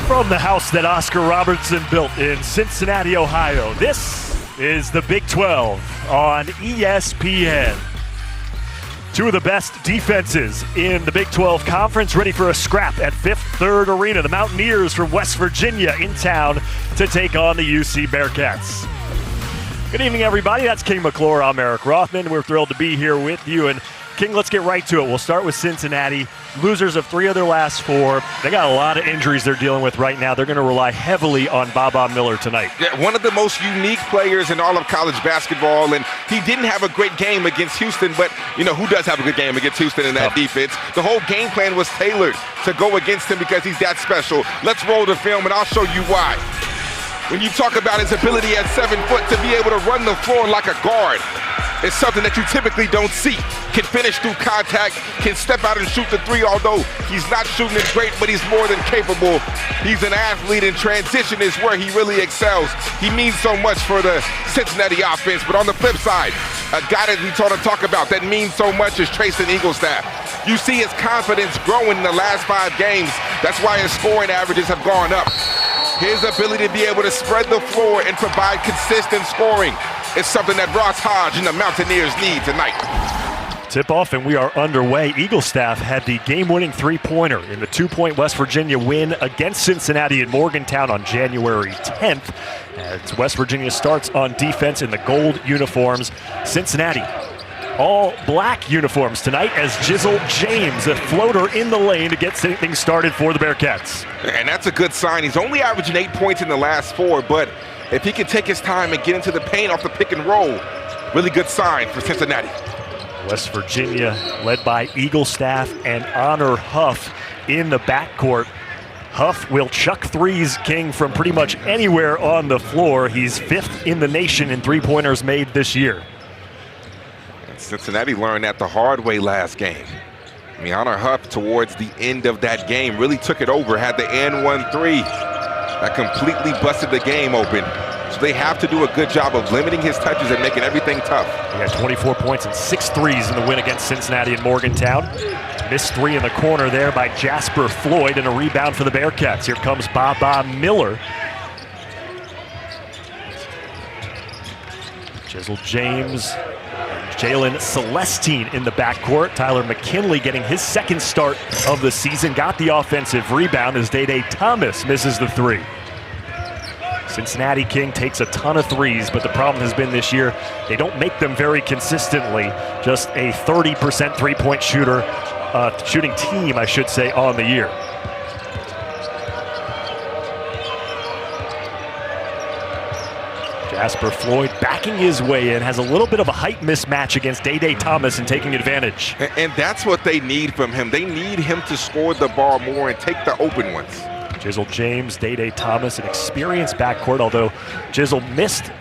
From the house that Oscar Robertson built in Cincinnati, Ohio, this is the Big 12 on ESPN. Two of the best defenses in the Big 12 Conference ready for a scrap at Fifth Third Arena. The Mountaineers from West Virginia in town to take on the UC Bearcats. Good evening, everybody. That's King McClure. I'm Eric Rothman. We're thrilled to be here with you. And King, let's get right to it. We'll start with Cincinnati. Losers of 3 of their last 4. They got a lot of injuries they're dealing with right now. They're going to rely heavily on Baba Miller tonight. Yeah, one of the most unique players in all of college basketball, and he didn't have a great game against Houston, but you know who does have a good game against Houston in that defense? The whole game plan was tailored to go against him because he's that special. Let's roll the film and I'll show you why. When you talk about his ability at 7 foot to be able to run the floor like a guard, it's something that you typically don't see. Can finish through contact, can step out and shoot the 3, although he's not shooting it great, but he's more than capable. He's an athlete, and transition is where he really excels. He means so much for the Cincinnati offense, but on the flip side, a guy that we talk about that means so much is Trayson Eaglestaff. You see his confidence growing in the last 5 games. That's why his scoring averages have gone up. His ability to be able to spread the floor and provide consistent scoring is something that Ross Hodge and the Mountaineers need tonight. Tip-off and we are underway. Eaglestaff had the game-winning 3-pointer in the 2-point West Virginia win against Cincinnati in Morgantown on January 10th. As West Virginia starts on defense in the gold uniforms. Cincinnati, all black uniforms tonight as Jizzle James, a floater in the lane to get things started for the Bearcats. And that's a good sign. He's only averaging 8 points in the last 4, but if he can take his time and get into the paint off the pick and roll, really good sign for Cincinnati. West Virginia led by Eaglestaff and Honor Huff in the backcourt. Huff will chuck threes, King, from pretty much anywhere on the floor. He's 5th in the nation in 3-pointers made this year. Cincinnati learned that the hard way last game. I mean, Honor Huff towards the end of that game really took it over, had the N1 3 that completely busted the game open. So they have to do a good job of limiting his touches and making everything tough. He had 24 points and 6 threes in the win against Cincinnati in Morgantown. Missed 3 in the corner there by Jasper Floyd, and a rebound for the Bearcats. Here comes Baba Miller. Jizzle James, Jalen Celestine in the backcourt. Tyler McKinley getting his 2nd start of the season. Got the offensive rebound as Day Thomas misses the 3. Cincinnati, King, takes a ton of threes, but the problem has been this year they don't make them very consistently. Just a 30% 3-point shooting team, I should say, on the year. Jasper Floyd backing his way in, has a little bit of a height mismatch against Day Thomas and taking advantage. And that's what they need from him. They need him to score the ball more and take the open ones. Jizzle James, Day Thomas, an experienced backcourt, although Jizzle missed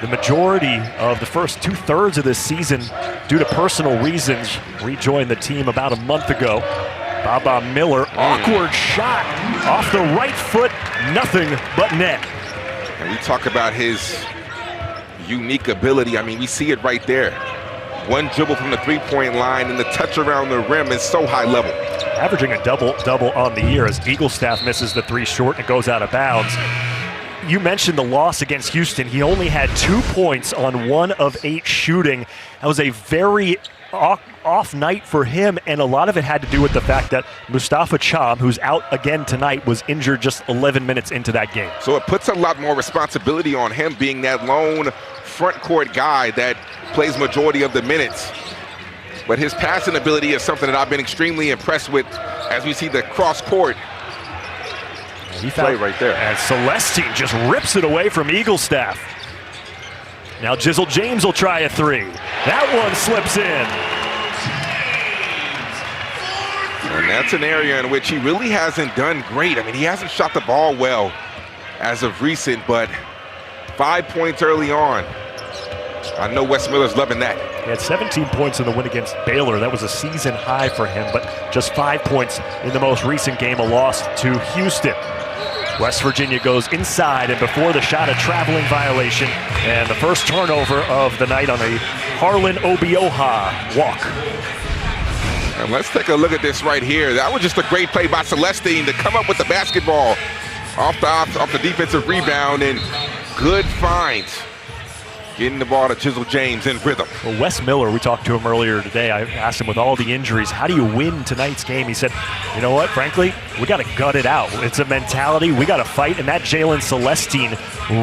the majority of the first 2/3 of this season due to personal reasons. Rejoined the team about a month ago. Baba Miller, awkward shot off the right foot, nothing but net. And we talk about his unique ability. I mean, we see it right there. One dribble from the 3-point line and the touch around the rim is so high level. Averaging a double-double on the year as Eaglestaff misses the 3 short and goes out of bounds. You mentioned the loss against Houston. He only had 2 points on 1 of 8 shooting. That was a very off night for him, and a lot of it had to do with the fact that Mustafa Cham, who's out again tonight, was injured just 11 minutes into that game. So it puts a lot more responsibility on him being that lone front court guy that plays majority of the minutes. But his passing ability is something that I've been extremely impressed with as we see the cross court play right there. And Celestine just rips it away from Eaglestaff. Now Jizzle James will try a 3. That one slips in. And that's an area in which he really hasn't done great. I mean, he hasn't shot the ball well as of recent, but 5 points early on. I know Wes Miller's loving that. He had 17 points in the win against Baylor. That was a season high for him, but just 5 points in the most recent game, a loss to Houston. West Virginia goes inside, and before the shot, a traveling violation, and the first turnover of the night on a Harlan Obioha walk. And let's take a look at this right here. That was just a great play by Celestine to come up with the basketball off the defensive rebound, and good find. Getting the ball to Jizzle James in rhythm. Well, Wes Miller, we talked to him earlier today. I asked him with all the injuries, how do you win tonight's game? He said, you know what, frankly, we got to gut it out. It's a mentality. We got to fight. And that Jalen Celestine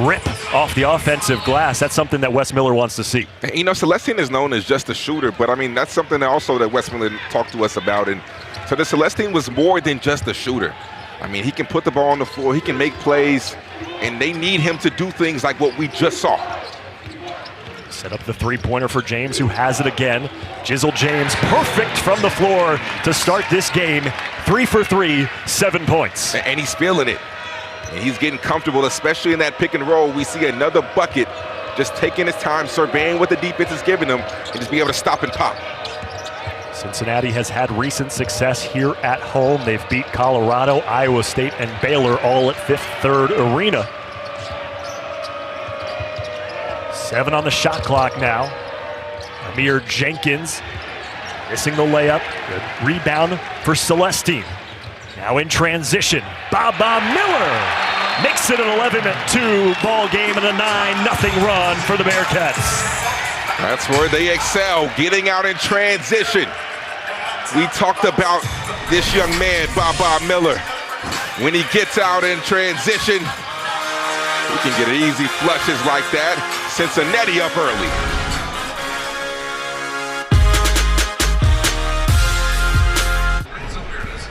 rip off the offensive glass, that's something that Wes Miller wants to see. You know, Celestine is known as just a shooter, but I mean, that's something that also that Wes Miller talked to us about. And so the Celestine was more than just a shooter. I mean, he can put the ball on the floor, he can make plays, and they need him to do things like what we just saw. Set up the three-pointer for James, who has it again. Jizzle James, perfect from the floor to start this game. 3 for 3, 7 points. And he's feeling it. And he's getting comfortable, especially in that pick and roll. We see another bucket, just taking his time, surveying what the defense is giving him, and just be able to stop and pop. Cincinnati has had recent success here at home. They've beat Colorado, Iowa State, and Baylor all at Fifth Third Arena. 7 on the shot clock now. Amir Jenkins missing the layup. Good rebound for Celestine. Now in transition, Baba Miller makes it an 11-2 ball game and a 9-0 run for the Bearcats. That's where they excel, getting out in transition. We talked about this young man, Baba Miller. When he gets out in transition, he can get easy flushes like that. Cincinnati up early.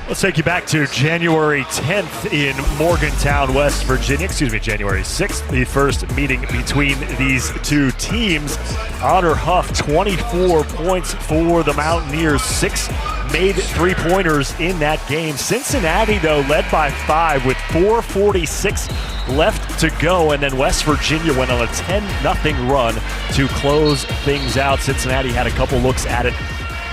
Let's take you back to January 10th in Morgantown, West Virginia. January 6th, the first meeting between these two teams. Honor Huff, 24 points for the Mountaineers, 6 made three-pointers in that game. Cincinnati, though, led by 5 with 4:46 left to go, and then West Virginia went on a 10-0 run to close things out. Cincinnati had a couple looks at it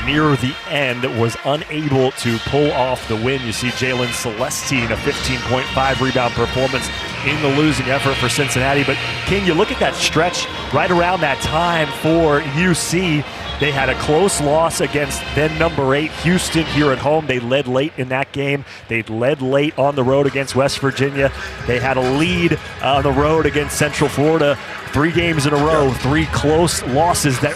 near the end, was unable to pull off the win. You see Jalen Celestine, a 15.5 rebound performance in the losing effort for Cincinnati. But King, you look at that stretch right around that time for UC. They had a close loss against then number 8 Houston here at home. They led late in that game. They led late on the road against West Virginia. They had a lead on the road against Central Florida. 3 games in a row, 3 close losses that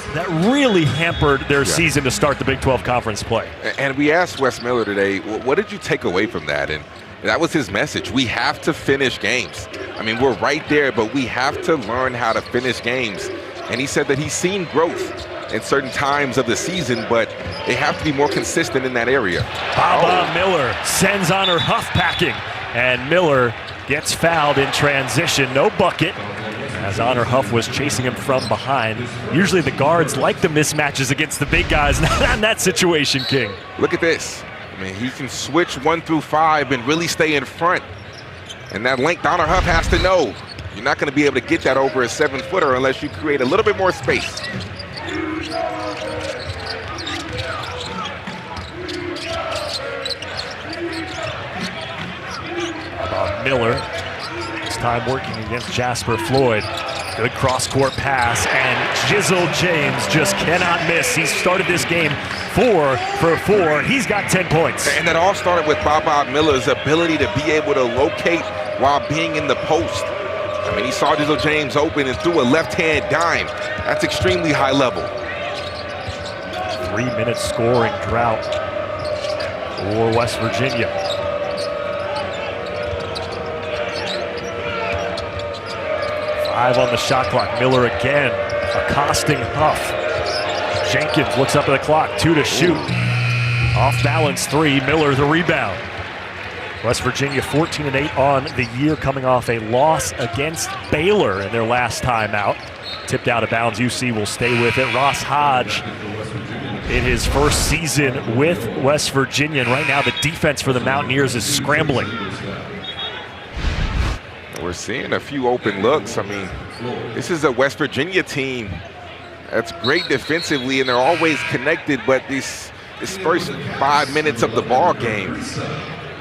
really hampered their season to start the Big 12 conference play. And we asked Wes Miller today, what did you take away from that? And that was his message. We have to finish games. I mean, we're right there, but we have to learn how to finish games. And he said that he's seen growth in certain times of the season, but they have to be more consistent in that area. Baba Miller sends Honor Huff packing, and Miller gets fouled in transition. No bucket, as Honor Huff was chasing him from behind. Usually the guards like the mismatches against the big guys, not in that situation, King. Look at this. I mean, he can switch 1 through 5 and really stay in front. And that length, Honor Huff has to know. You're not going to be able to get that over a 7-footer unless you create a little bit more space. Miller, this time working against Jasper Floyd. Good cross-court pass, and Jizzle James just cannot miss. He's started this game 4 for 4. He's got 10 points. And that all started with Baba Miller's ability to be able to locate while being in the post. I mean, he saw Jizzle James open and threw a left-hand dime. That's extremely high level. 3-minute scoring drought for West Virginia. 5 on the shot clock. Miller again, accosting Huff. Jenkins looks up at the clock, 2 to shoot. Off balance 3, Miller the rebound. West Virginia 14-8 on the year, coming off a loss against Baylor in their last time out. Tipped out of bounds, UC will stay with it. Ross Hodge in his first season with West Virginia, and right now the defense for the Mountaineers is scrambling. We're seeing a few open looks. I mean, this is a West Virginia team that's great defensively, and they're always connected, but this first 5 minutes of the ball game,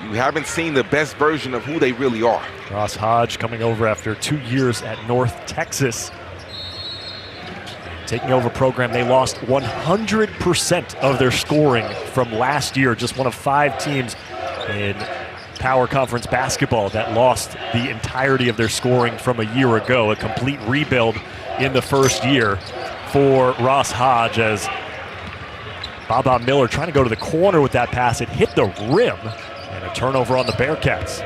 you haven't seen the best version of who they really are. Ross Hodge coming over after 2 years at North Texas. Taking over a program, they lost 100% of their scoring from last year. Just one of 5 teams in Power Conference basketball that lost the entirety of their scoring from a year ago. A complete rebuild in the first year for Ross Hodge as Baba Miller trying to go to the corner with that pass. It hit the rim and a turnover on the Bearcats.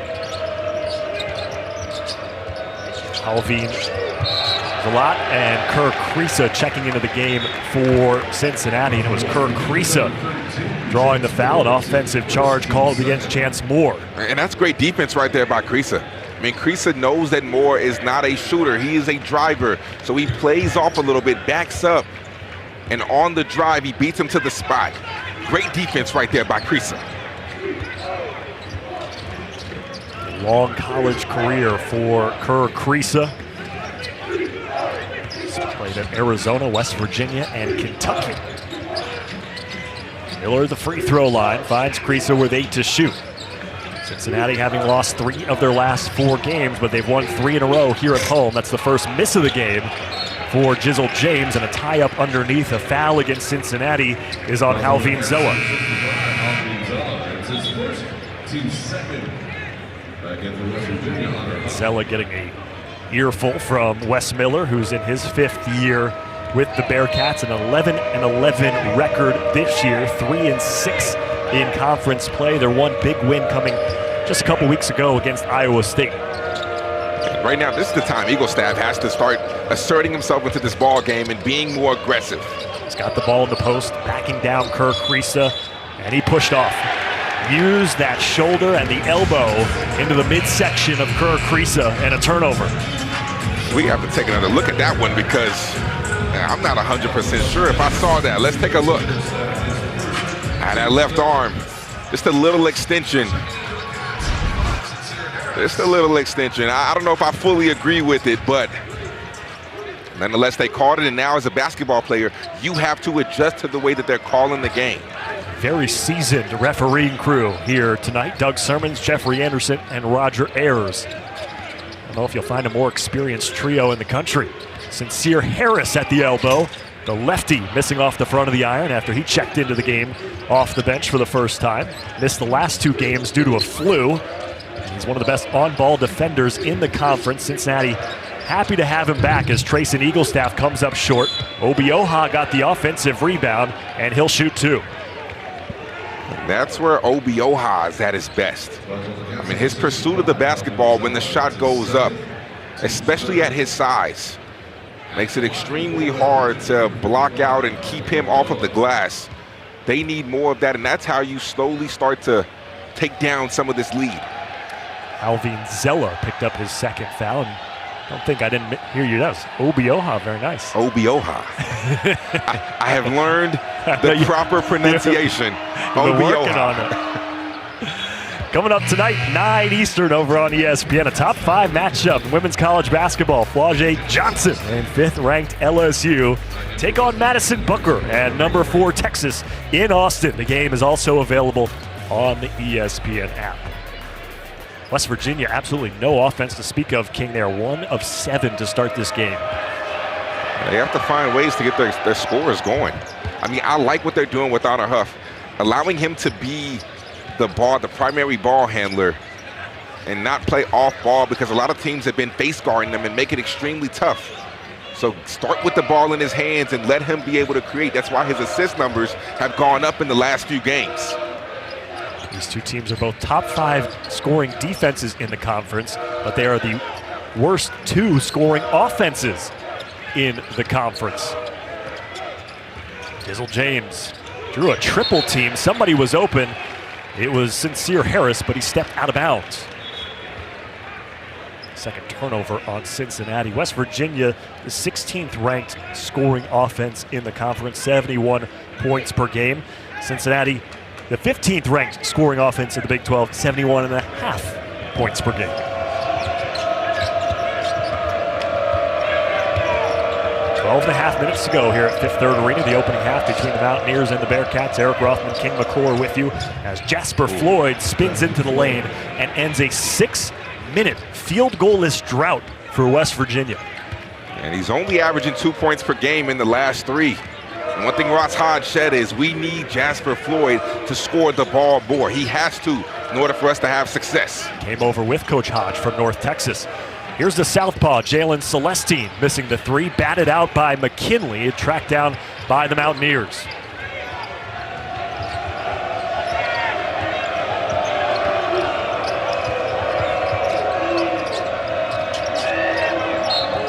Alvin Zalat and Kerr Kriisa checking into the game for Cincinnati, and it was Kerr Kriisa drawing the foul. An offensive charge called against Chance Moore. And that's great defense right there by Kriisa. I mean, Kriisa knows that Moore is not a shooter. He is a driver, so he plays off a little bit, backs up, and on the drive, he beats him to the spot. Great defense right there by Kriisa. Long college career for Kerr Kriisa. He's played at Arizona, West Virginia, and Kentucky. Miller the free throw line finds Kriisa with 8 to shoot. Cincinnati having lost 3 of their last 4 games, but they've won 3 in a row here at home. That's the first miss of the game for Jizzle James, and a tie-up underneath. A foul against Cincinnati is on Alvin Zoa. Zella getting a earful from Wes Miller, who's in his 5th year with the Bearcats, an 11-11 record this year, 3-6 in conference play. Their one big win coming just a couple weeks ago against Iowa State. Right now, this is the time Eagle staff has to start asserting himself into this ball game and being more aggressive. He's got the ball in the post, backing down Kerr Kriisa, and he pushed off. Used that shoulder and the elbow into the midsection of Kerr Kriisa, and a turnover. We have to take another look at that one because I'm not 100% sure if I saw that. Let's take a look. That left arm, just a little extension. Just a little extension. I don't know if I fully agree with it, but nonetheless, they called it, and now as a basketball player, you have to adjust to the way that they're calling the game. Very seasoned refereeing crew here tonight. Doug Sermons, Jeffrey Anderson, and Roger Ayers. I don't know if you'll find a more experienced trio in the country. Sincere Harris at the elbow. The lefty missing off the front of the iron after he checked into the game off the bench for the first time. Missed the last 2 games due to a flu. He's one of the best on-ball defenders in the conference. Cincinnati happy to have him back as Trayson Eaglestaff comes up short. Obioha got the offensive rebound, and he'll shoot 2. That's where Obioha is at his best. I mean, his pursuit of the basketball when the shot goes up, especially at his size, makes it extremely hard to block out and keep him off of the glass. They need more of that, and that's how you slowly start to take down some of this lead. Alvin Zella picked up his 2nd foul, and I don't think I didn't hear you. That was Obioha, very nice. Obioha. I have learned the proper pronunciation. Obioha. Coming up tonight, 9 Eastern over on ESPN, a top 5 matchup in women's college basketball. Flau'jae Johnson and 5th-ranked LSU take on Madison Booker and number 4 Texas in Austin. The game is also available on the ESPN app. West Virginia, absolutely no offense to speak of, King. They are 1 of 7 to start this game. They have to find ways to get their scores going. I mean, I like what they're doing with Honor Huff, allowing him to be the primary ball handler and not play off ball, because a lot of teams have been face guarding them and make it extremely tough. So start with the ball in his hands and let him be able to create. That's why his assist numbers have gone up in the last few games. These 2 teams are both top 5 scoring defenses in the conference, but they are the worst 2 scoring offenses in the conference. Jizzle James drew a triple team. Somebody was open. It was Sincere Harris, but he stepped out of bounds. 2nd turnover on Cincinnati. West Virginia, the 16th ranked scoring offense in the conference, 71 points per game. Cincinnati, the 15th ranked scoring offense in the Big 12, 71.5 points per game. 12.5 minutes to go here at Fifth Third Arena, the opening half between the Mountaineers and the Bearcats. Eric Rothman, King McClure with you as Jasper Floyd spins into the lane and ends a 6-minute field goal-less drought for West Virginia. And he's only averaging 2 points per game in the last 3. And one thing Ross Hodge said is we need Jasper Floyd to score the ball more. He has to in order for us to have success. Came over with Coach Hodge from North Texas. Here's the southpaw, Jalen Celestine, missing the three, batted out by McKinley, tracked down by the Mountaineers.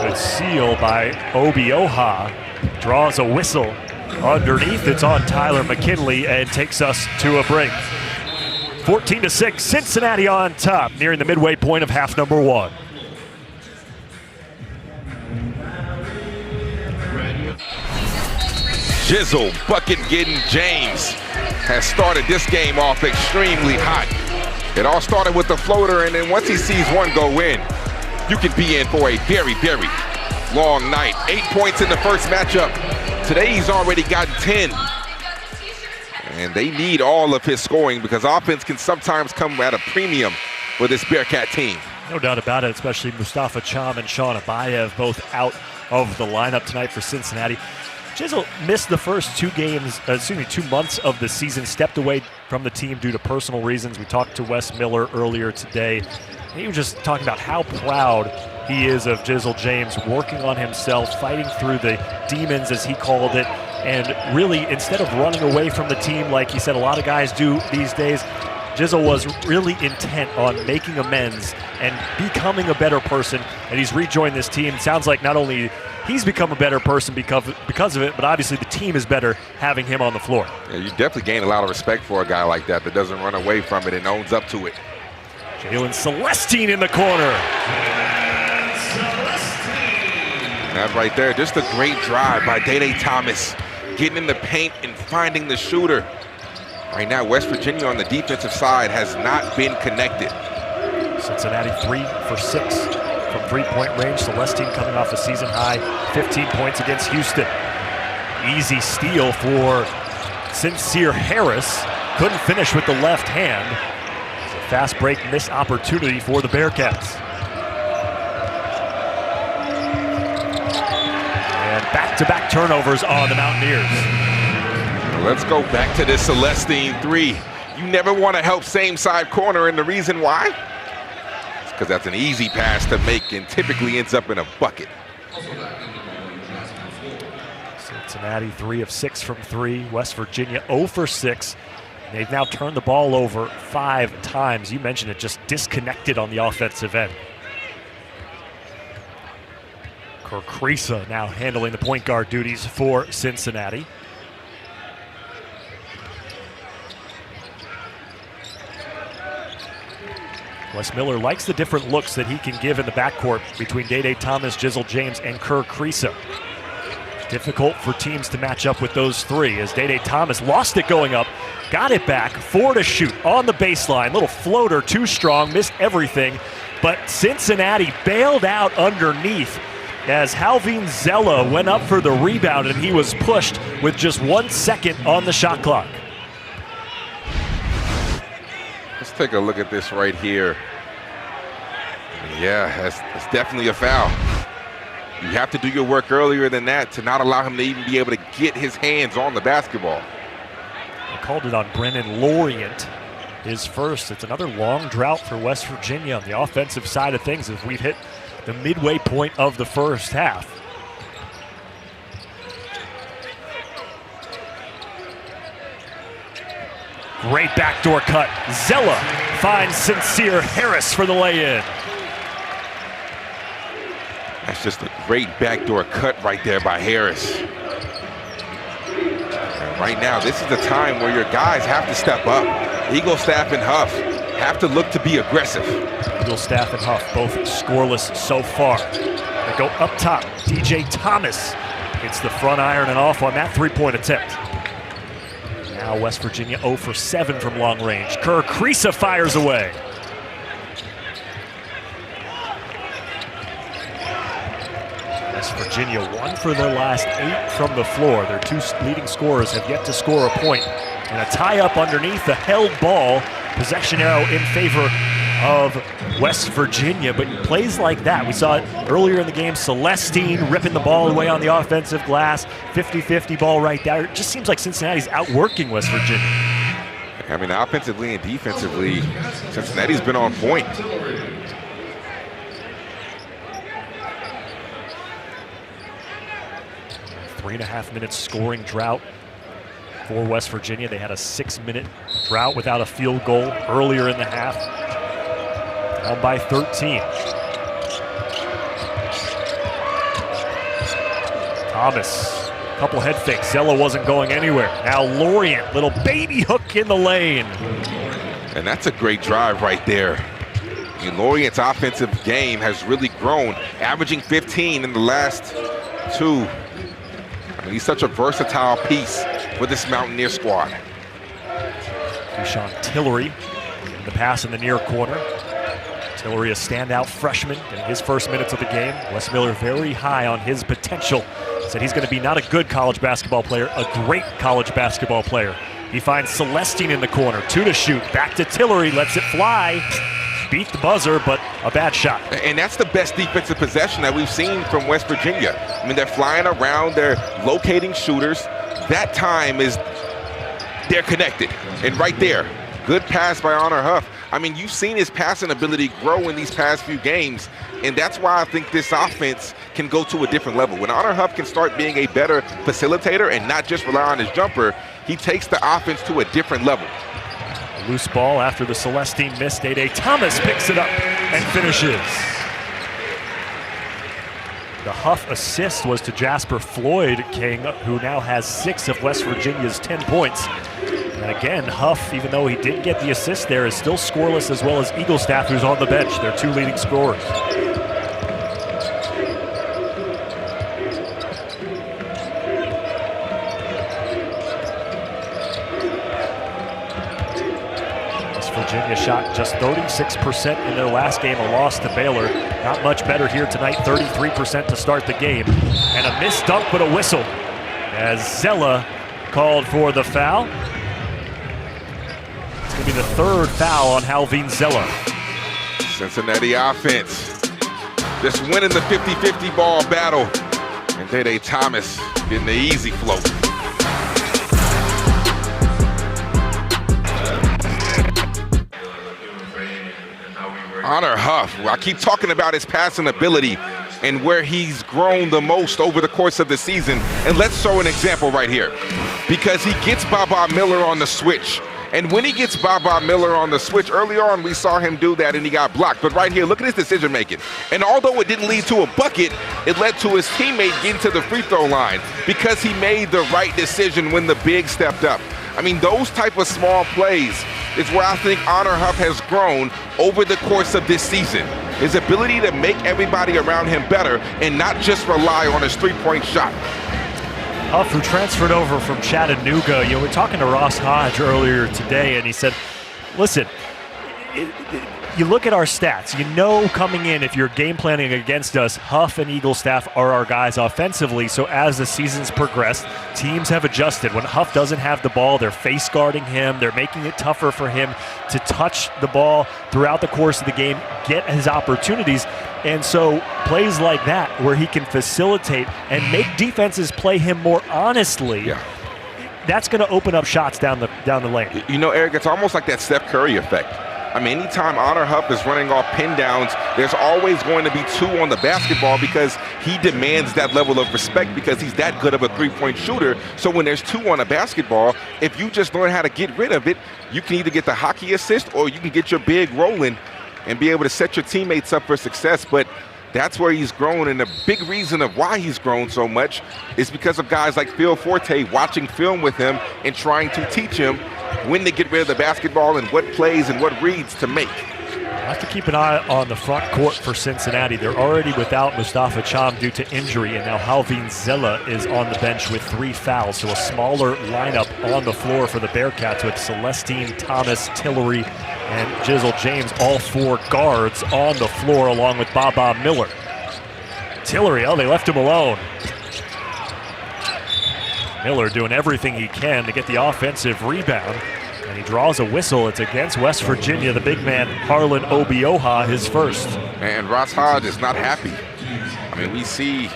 Good seal by Obioha, draws a whistle underneath. It's on Tyler McKinley and takes us to a break. 14-6, Cincinnati on top, nearing the midway point of half number one. Jizzle, bucket-getting James has started this game off extremely hot. It all started with the floater, and then once he sees one go in, you can be in for a very, very long night. 8 points in the first matchup. Today he's already gotten 10. And they need all of his scoring because offense can sometimes come at a premium for this Bearcat team. No doubt about it, especially Mustafa Cham and Sean Abayev both out of the lineup tonight for Cincinnati. Jizzle missed the first 2 months of the season, stepped away from the team due to personal reasons. We talked to Wes Miller earlier today. He was just talking about how proud he is of Jizzle James, working on himself, fighting through the demons, as he called it, and really, instead of running away from the team like he said a lot of guys do these days, Jizzle was really intent on making amends and becoming a better person, and he's rejoined this team. Sounds like not only he's become a better person because of it, but obviously the team is better having him on the floor. Yeah, you definitely gain a lot of respect for a guy like that doesn't run away from it and owns up to it. Jalen Celestine in the corner. That right there, just a great drive by Day Thomas, getting in the paint and finding the shooter. Right now, West Virginia on the defensive side has not been connected. Cincinnati 3 for 6 from three-point range. Celestine coming off a season high 15 points against Houston. Easy steal for Sincere Harris. Couldn't finish with the left hand. It's a fast break missed opportunity for the Bearcats. And back-to-back turnovers on the Mountaineers. Let's go back to this Celestine 3. You never want to help same side corner, and the reason why? It's because that's an easy pass to make and typically ends up in a bucket. Cincinnati 3 of 6 from 3. West Virginia 0 for 6. They've now turned the ball over 5 times. You mentioned it, just disconnected on the offensive end. Kerkrisa now handling the point guard duties for Cincinnati. Wes Miller likes the different looks that he can give in the backcourt between Day Thomas, Jizzle James, and Kerkrisa. Difficult for teams to match up with those three as Day Thomas lost it going up, got it back, 4 to shoot on the baseline. Little floater, too strong, missed everything. But Cincinnati bailed out underneath as Halvin Zella went up for the rebound, and he was pushed with just 1 second on the shot clock. Let's take a look at this right here. Yeah, that's definitely a foul. You have to do your work earlier than that to not allow him to even be able to get his hands on the basketball. They called it on Brennan Lorient, his first. It's another long drought for West Virginia on the offensive side of things as we've hit the midway point of the first half. Great backdoor cut. Zella finds Sincere Harris for the lay-in. That's just a great backdoor cut right there by Harris. And right now, this is the time where your guys have to step up. Eaglestaff and Huff have to look to be aggressive. Eaglestaff and Huff both scoreless so far. They go up top. DJ Thomas hits the front iron and off on that three-point attempt. Now West Virginia 0 for 7 from long range. Kerkrisa fires away. West Virginia 1 for their last 8 from the floor. Their 2 leading scorers have yet to score a point. And a tie-up underneath the held ball. Possession arrow in favor of West Virginia, but plays like that. We saw it earlier in the game. Celestine ripping the ball away on the offensive glass. 50-50 ball right there. It just seems like Cincinnati's outworking West Virginia. I mean, offensively and defensively, Cincinnati's been on point. Three and a half minute scoring drought for West Virginia. They had a 6-minute drought without a field goal earlier in the half. Down by 13. Thomas, a couple head fakes. Zella wasn't going anywhere. Now Lorient, little baby hook in the lane. And that's a great drive right there. Lorient's offensive game has really grown, averaging 15 in the last 2. I mean, he's such a versatile piece for this Mountaineer squad. Deshaun Tillery, the pass in the near corner. Tillery, a standout freshman in his first minutes of the game. Wes Miller very high on his potential. Said he's going to be not a good college basketball player, a great college basketball player. He finds Celestine in the corner, 2 to shoot. Back to Tillery, lets it fly. Beat the buzzer, but a bad shot. And that's the best defensive possession that we've seen from West Virginia. I mean, they're flying around, they're locating shooters. That time they're connected. And right there, good pass by Honor Huff. I mean, you've seen his passing ability grow in these past few games, and that's why I think this offense can go to a different level. When Honor Huff can start being a better facilitator and not just rely on his jumper, he takes the offense to a different level. Loose ball after the Celestine miss. Day Thomas picks it up and finishes. The Huff assist was to Jasper Floyd King, who now has 6 of West Virginia's 10 points. And again, Huff, even though he didn't get the assist there, is still scoreless, as well as Eaglestaff, who's on the bench. Their 2 leading scorers. Virginia shot just 36% in their last game, a loss to Baylor. Not much better here tonight, 33% to start the game. And a missed dunk, but a whistle, as Zella called for the foul. It's going to be the 3rd foul on Halvin Zella. Cincinnati offense just winning the 50-50 ball battle. And Day Thomas getting the easy float. Honor Huff, I keep talking about his passing ability and where he's grown the most over the course of the season. And let's throw an example right here. Because he gets Baba Miller on the switch. And when he gets Baba Miller on the switch, early on we saw him do that and he got blocked. But right here, look at his decision making. And although it didn't lead to a bucket, it led to his teammate getting to the free throw line because he made the right decision when the big stepped up. I mean, those type of small plays is where I think Honor Huff has grown over the course of this season. His ability to make everybody around him better and not just rely on his 3-point shot. Huff, who transferred over from Chattanooga. We were talking to Ross Hodge earlier today, and he said, listen, you look at our stats, coming in, if you're game planning against us, Huff and Eaglestaff are our guys offensively. So as the season's progressed, teams have adjusted. When Huff doesn't have the ball, they're face guarding him. They're making it tougher for him to touch the ball throughout the course of the game, get his opportunities. And so plays like that, where he can facilitate and make defenses play him more honestly, that's going to open up shots down the lane. Eric, it's almost like that Steph Curry effect. I mean, anytime Honor Huff is running off pin downs, there's always going to be 2 on the basketball because he demands that level of respect because he's that good of a 3-point shooter. So when there's 2 on a basketball, if you just learn how to get rid of it, you can either get the hockey assist or you can get your big rolling and be able to set your teammates up for success. But that's where he's grown, and the big reason of why he's grown so much is because of guys like Phil Forte watching film with him and trying to teach him when to get rid of the basketball and what plays and what reads to make. Have to keep an eye on the front court for Cincinnati. They're already without Mustafa Cham due to injury, and now Halvin Zella is on the bench with 3 fouls. So a smaller lineup on the floor for the Bearcats with Celestine, Thomas, Tillery, and Jizzle James, all 4 guards on the floor along with Baba Miller. Tillery, they left him alone. Miller doing everything he can to get the offensive rebound. And he draws a whistle. It's against West Virginia. The big man, Harlan Obioha, his first. And Ross Hodge is not happy. I mean, we see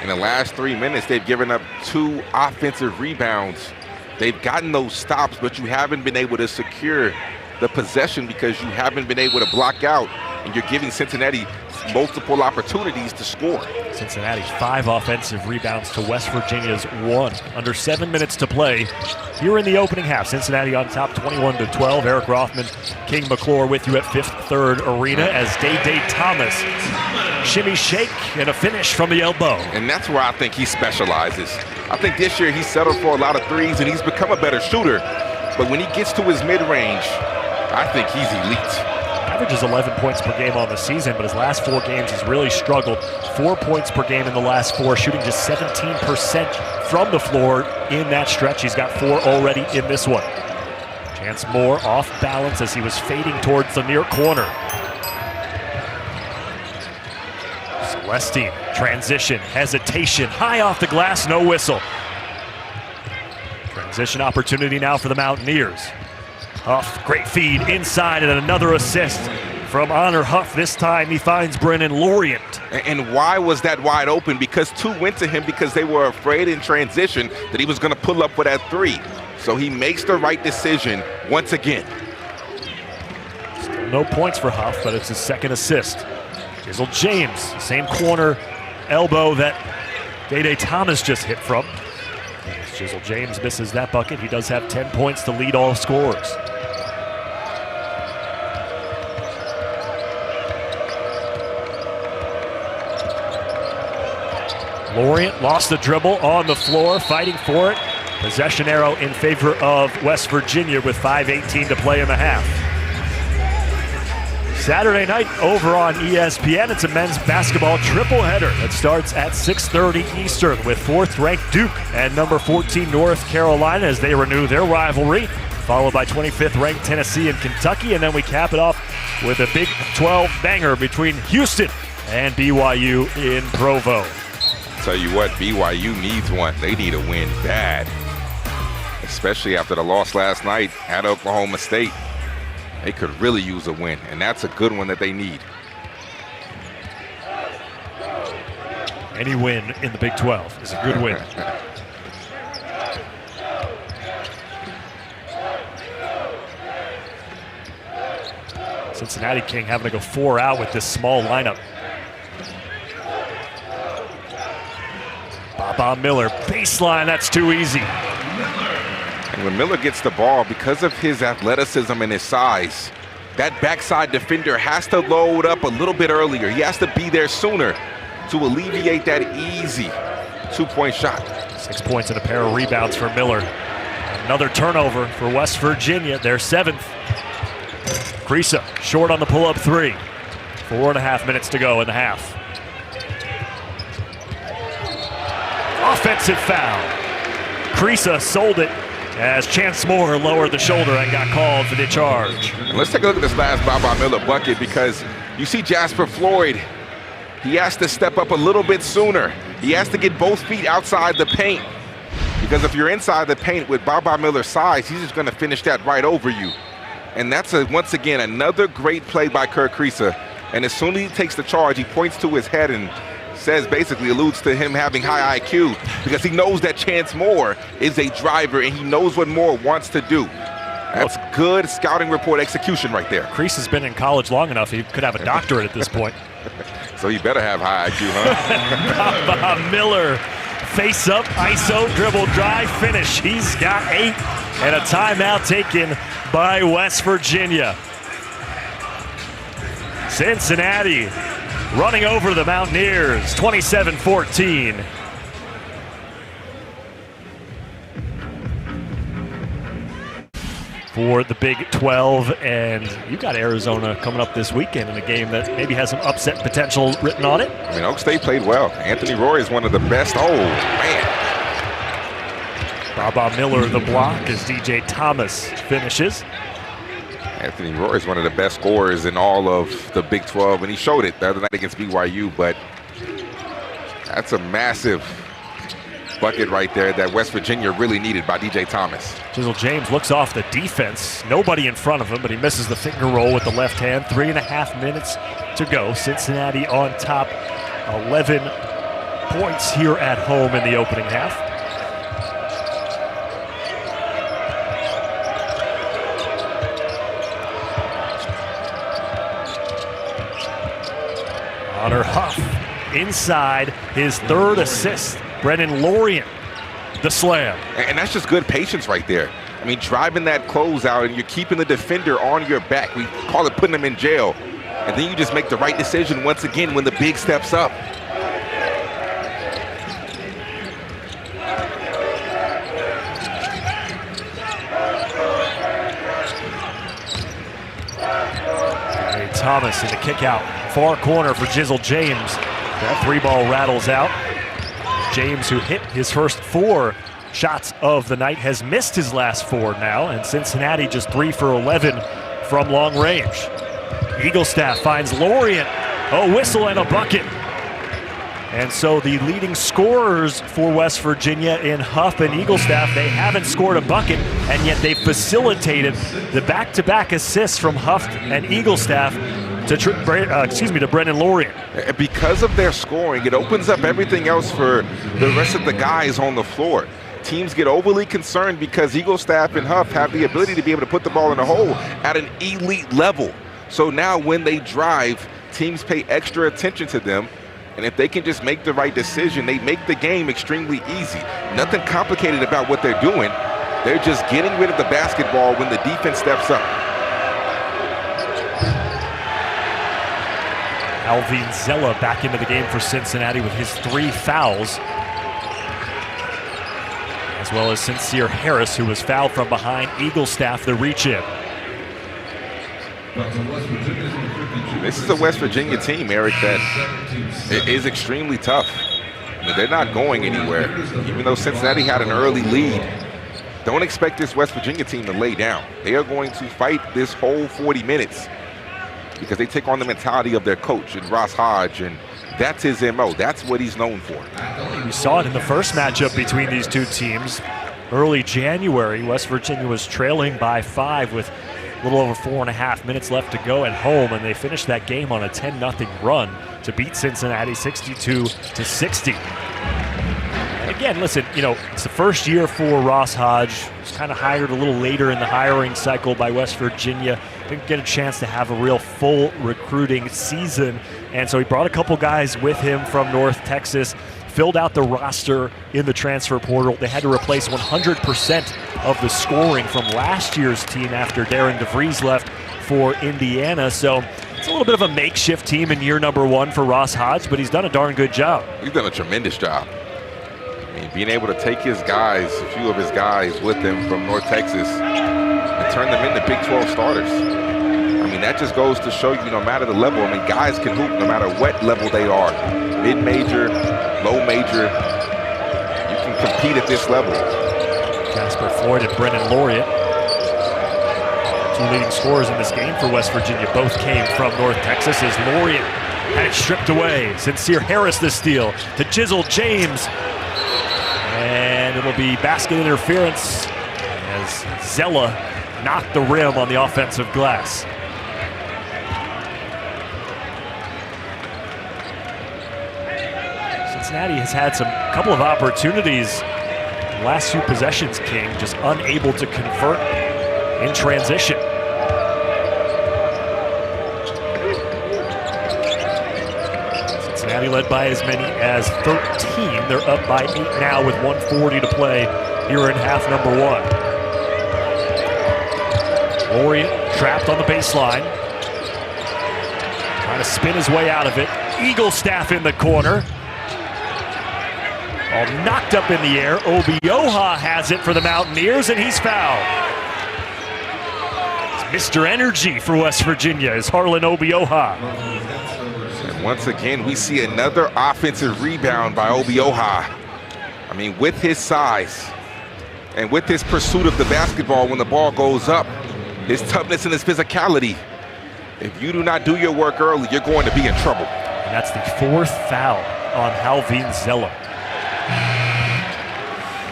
in the last 3 minutes, they've given up 2 offensive rebounds They've gotten those stops, but you haven't been able to secure the possession because you haven't been able to block out, and you're giving Cincinnati multiple opportunities to score. Cincinnati's 5 offensive rebounds to West Virginia's 1. Under 7 minutes to play here in the opening half. Cincinnati on top 21-12. Eric Rothman, King McClure with you at Fifth Third Arena as Day Thomas shimmy shake and a finish from the elbow. And that's where I think he specializes. I think this year he settled for a lot of threes and he's become a better shooter. But when he gets to his mid-range, I think he's elite. Averages 11 points per game on the season, but his last 4 games he's really struggled. 4 points per game in the last 4, shooting just 17% from the floor in that stretch. He's got 4 already in this one. Chance Moore off balance as he was fading towards the near corner. Celestine, transition, hesitation, high off the glass, no whistle. Transition opportunity now for the Mountaineers. Huff, great feed inside and another assist from Honor Huff. This time he finds Brennan Lorient. And why was that wide open? Because 2 went to him because they were afraid in transition that he was going to pull up for that 3. So he makes the right decision once again. Still no points for Huff, but it's his 2nd assist. Jizzle James, same corner elbow that Day Thomas just hit from. As Jizzle James misses that bucket, he does have 10 points to lead all scorers. Lorient lost the dribble on the floor, fighting for it. Possession arrow in favor of West Virginia with 5:18 to play in the half. Saturday night over on ESPN, it's a men's basketball triple header that starts at 6:30 Eastern with 4th-ranked Duke and number 14 North Carolina as they renew their rivalry, followed by 25th-ranked Tennessee and Kentucky, and then we cap it off with a Big 12 banger between Houston and BYU in Provo. Tell you what, BYU needs one. They need a win bad, especially after the loss last night at Oklahoma State. They could really use a win, and that's a good one that they need. Any win in the Big 12 is a good win. Cincinnati King having to go 4 out with this small lineup. Baba Miller, baseline, that's too easy. And when Miller gets the ball, because of his athleticism and his size, that backside defender has to load up a little bit earlier. He has to be there sooner to alleviate that easy 2-point shot. 6 points and a pair of rebounds for Miller. Another turnover for West Virginia, their 7th. Krisa short on the pull-up 3. 4.5 minutes to go in the half. Offensive foul. Krisa sold it as Chance Moore lowered the shoulder and got called for the charge. And let's take a look at this last Baba Miller bucket, because you see Jasper Floyd, he has to step up a little bit sooner. He has to get both feet outside the paint, because if you're inside the paint with Baba Miller's size, he's just going to finish that right over you. And that's, once again, another great play by Kirk Krisa. And as soon as he takes the charge, he points to his head and says, basically alludes to him having high IQ, because he knows that Chance Moore is a driver and he knows what Moore wants to do. That's good scouting report execution right there. Kreese has been in college long enough, he could have a doctorate at this point. So he better have high IQ, huh? Miller, face up, ISO, dribble, drive, finish. He's got 8 and a timeout taken by West Virginia. Cincinnati running over the Mountaineers, 27-14. For the Big 12, and you got Arizona coming up this weekend in a game that maybe has some upset potential written on it. I mean, Oak State played well. Anthony Roy is one of the best. Oh, man. Baba Miller the block as DJ Thomas finishes. Anthony Roy is one of the best scorers in all of the Big 12, and he showed it the other night against BYU, but that's a massive bucket right there that West Virginia really needed by DJ Thomas. Jizzle James looks off the defense. Nobody in front of him, but he misses the finger roll with the left hand. 3.5 minutes to go. Cincinnati on top, 11 points here at home in the opening half. Connor Huff inside, his third assist. Brennan Lorient, the slam. And that's just good patience right there. I mean, driving that closeout and you're keeping the defender on your back. We call it putting them in jail. And then you just make the right decision once again when the big steps up. Thomas in the kick out, far corner for Jizzle James. That 3-ball rattles out. James, who hit his first 4 shots of the night, has missed his last 4 now, and Cincinnati just 3 for 11 from long range. Eaglestaff finds Lorient, a whistle and a bucket. And so the leading scorers for West Virginia in Huff and Eaglestaff, they haven't scored a bucket, and yet they facilitated the back-to-back assists from Huff and Eaglestaff to Brennan Lorient. Because of their scoring, it opens up everything else for the rest of the guys on the floor. Teams get overly concerned because Eaglestaff and Huff have the ability to be able to put the ball in the hole at an elite level. So now when they drive, teams pay extra attention to them. And if they can just make the right decision, they make the game extremely easy. Nothing complicated about what they're doing. They're just getting rid of the basketball when the defense steps up. Alvin Zella back into the game for Cincinnati with his 3 fouls. As well as Sincere Harris, who was fouled from behind. Eaglestaff the reach in. This is a West Virginia team, Eric, that is extremely tough. I mean, they're not going anywhere. Even though Cincinnati had an early lead, don't expect this West Virginia team to lay down. They are going to fight this whole 40 minutes because they take on the mentality of their coach, and Ross Hodge, and that's his MO. That's what he's known for. We saw it in the first matchup between these two teams. Early January, West Virginia was trailing by 5 with a little over 4.5 minutes left to go at home, and they finished that game on a 10-0 run to beat Cincinnati 62-60. And again, listen, you know, it's the first year for Ross Hodge. He's kind of hired a little later in the hiring cycle by West Virginia. Didn't get a chance to have a real full recruiting season, and so he brought a couple guys with him from North Texas, filled out the roster in the transfer portal. They had to replace 100% of the scoring from last year's team after Darren DeVries left for Indiana. So it's a little bit of a makeshift team in year number 1 for Ross Hodge, but he's done a darn good job. He's done a tremendous job. I mean, being able to take his guys, a few of his guys with him from North Texas, and turn them into Big 12 starters. I mean, that just goes to show you, no matter the level, I mean, guys can hoop no matter what level they are. Mid-major, low major, you can compete at this level. Jasper Floyd and Brennan Lorient, 2 leading scorers in this game for West Virginia, both came from North Texas as Lorient had it stripped away. Sincere Harris the steal to Jizzle James. And it'll be basket interference as Zella knocked the rim on the offensive glass. Cincinnati has had a couple of opportunities. Last 2 possessions, King, just unable to convert in transition. Cincinnati led by as many as 13. They're up by 8 now with 1:40 to play here in half number 1. Lorient trapped on the baseline. Trying to spin his way out of it. Eaglestaff in the corner. All knocked up in the air. Obioha has it for the Mountaineers, and he's fouled. It's Mr. Energy for West Virginia is Harlan Obioha. And once again, we see another offensive rebound by Obioha. I mean, with his size and with his pursuit of the basketball when the ball goes up, his toughness and his physicality, if you do not do your work early, you're going to be in trouble. And that's the 4th foul on Alvin Zella.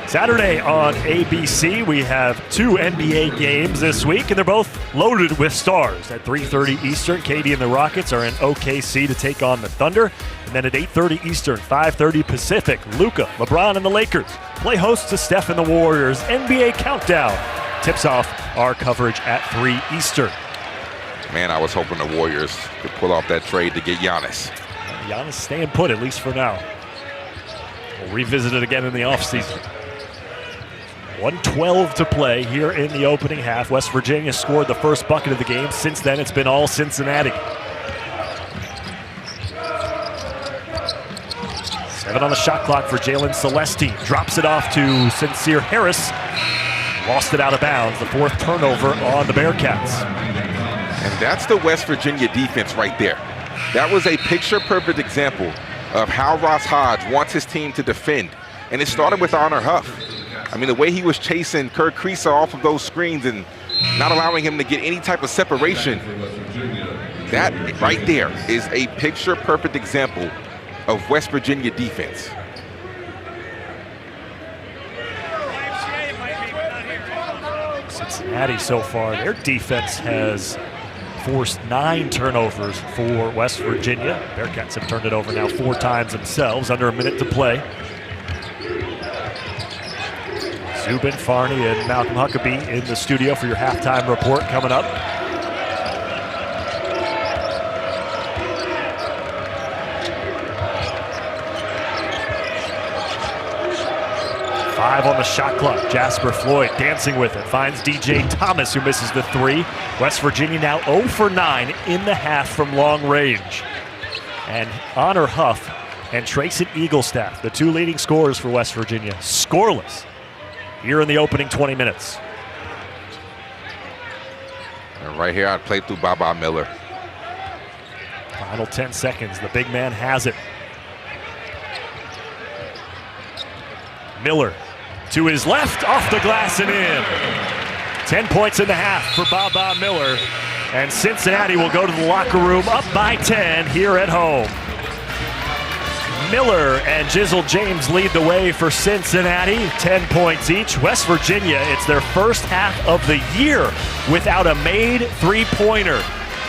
Saturday on ABC, we have 2 NBA games this week, and they're both loaded with stars. At 3:30 Eastern, KD and the Rockets are in OKC to take on the Thunder. And then at 8:30 Eastern, 5:30 Pacific, Luka, LeBron, and the Lakers play host to Steph and the Warriors. NBA Countdown tips off our coverage at 3 Eastern. Man, I was hoping the Warriors could pull off that trade to get Giannis. Giannis staying put, at least for now. We'll revisit it again in the offseason. 1:12 to play here in the opening half. West Virginia scored the first bucket of the game. Since then, it's been all Cincinnati. 7 on the shot clock for Jalen Celestine. Drops it off to Sincere Harris. Lost it out of bounds. The 4th turnover on the Bearcats. And that's the West Virginia defense right there. That was a picture-perfect example of how Ross Hodge wants his team to defend. And it started with Honor Huff. I mean, the way he was chasing Kirk Kriisa off of those screens and not allowing him to get any type of separation. That right there is a picture-perfect example of West Virginia defense. Cincinnati so far, their defense has forced 9 turnovers for West Virginia. Bearcats have turned it over now 4 times themselves, under a minute to play. Zubin, Farney, and Malcolm Huckabee in the studio for your halftime report coming up. Five on the shot clock. Jasper Floyd dancing with it. Finds DJ Thomas, who misses the 3. West Virginia now 0 for 9 in the half from long range. And Honor Huff and Trayson Eaglestaff, the 2 leading scorers for West Virginia, scoreless here in the opening 20 minutes. And right here, I'd play through Baba Miller. Final 10 seconds. The big man has it. Miller to his left, off the glass and in. 10 points in the half for Baba Miller. And Cincinnati will go to the locker room up by 10 here at home. Miller and Jizzle James lead the way for Cincinnati, 10 points each. West Virginia, it's their first half of the year without a made 3-pointer.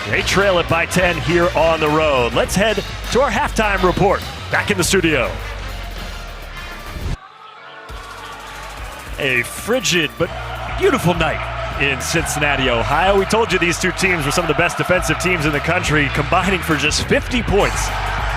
They trail it by 10 here on the road. Let's head to our halftime report. Back in the studio. A frigid but beautiful night in Cincinnati, Ohio. We told you these 2 teams were some of the best defensive teams in the country, combining for just 50 points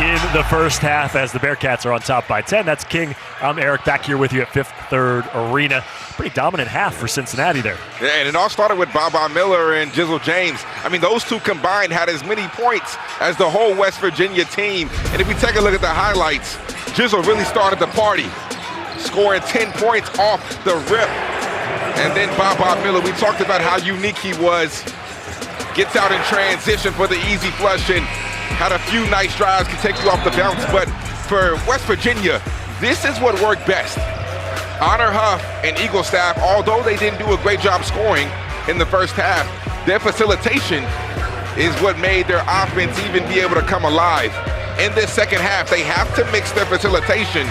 in the first half as the Bearcats are on top by 10. That's King. I'm Eric, back here with you at Fifth Third Arena. Pretty dominant half for Cincinnati there. Yeah, and it all started with Baba Miller and Jizzle James. I mean, those 2 combined had as many points as the whole West Virginia team. And if we take a look at the highlights, Jizzle really started the party, scoring 10 points off the rip. And then Baba Miller, we talked about how unique he was. Gets out in transition for the easy flush and had a few nice drives, can take you off the bounce. But for West Virginia, this is what worked best. Honor Huff and Eaglestaff, although they didn't do a great job scoring in the first half, their facilitation is what made their offense even be able to come alive. In this second half, they have to mix their facilitation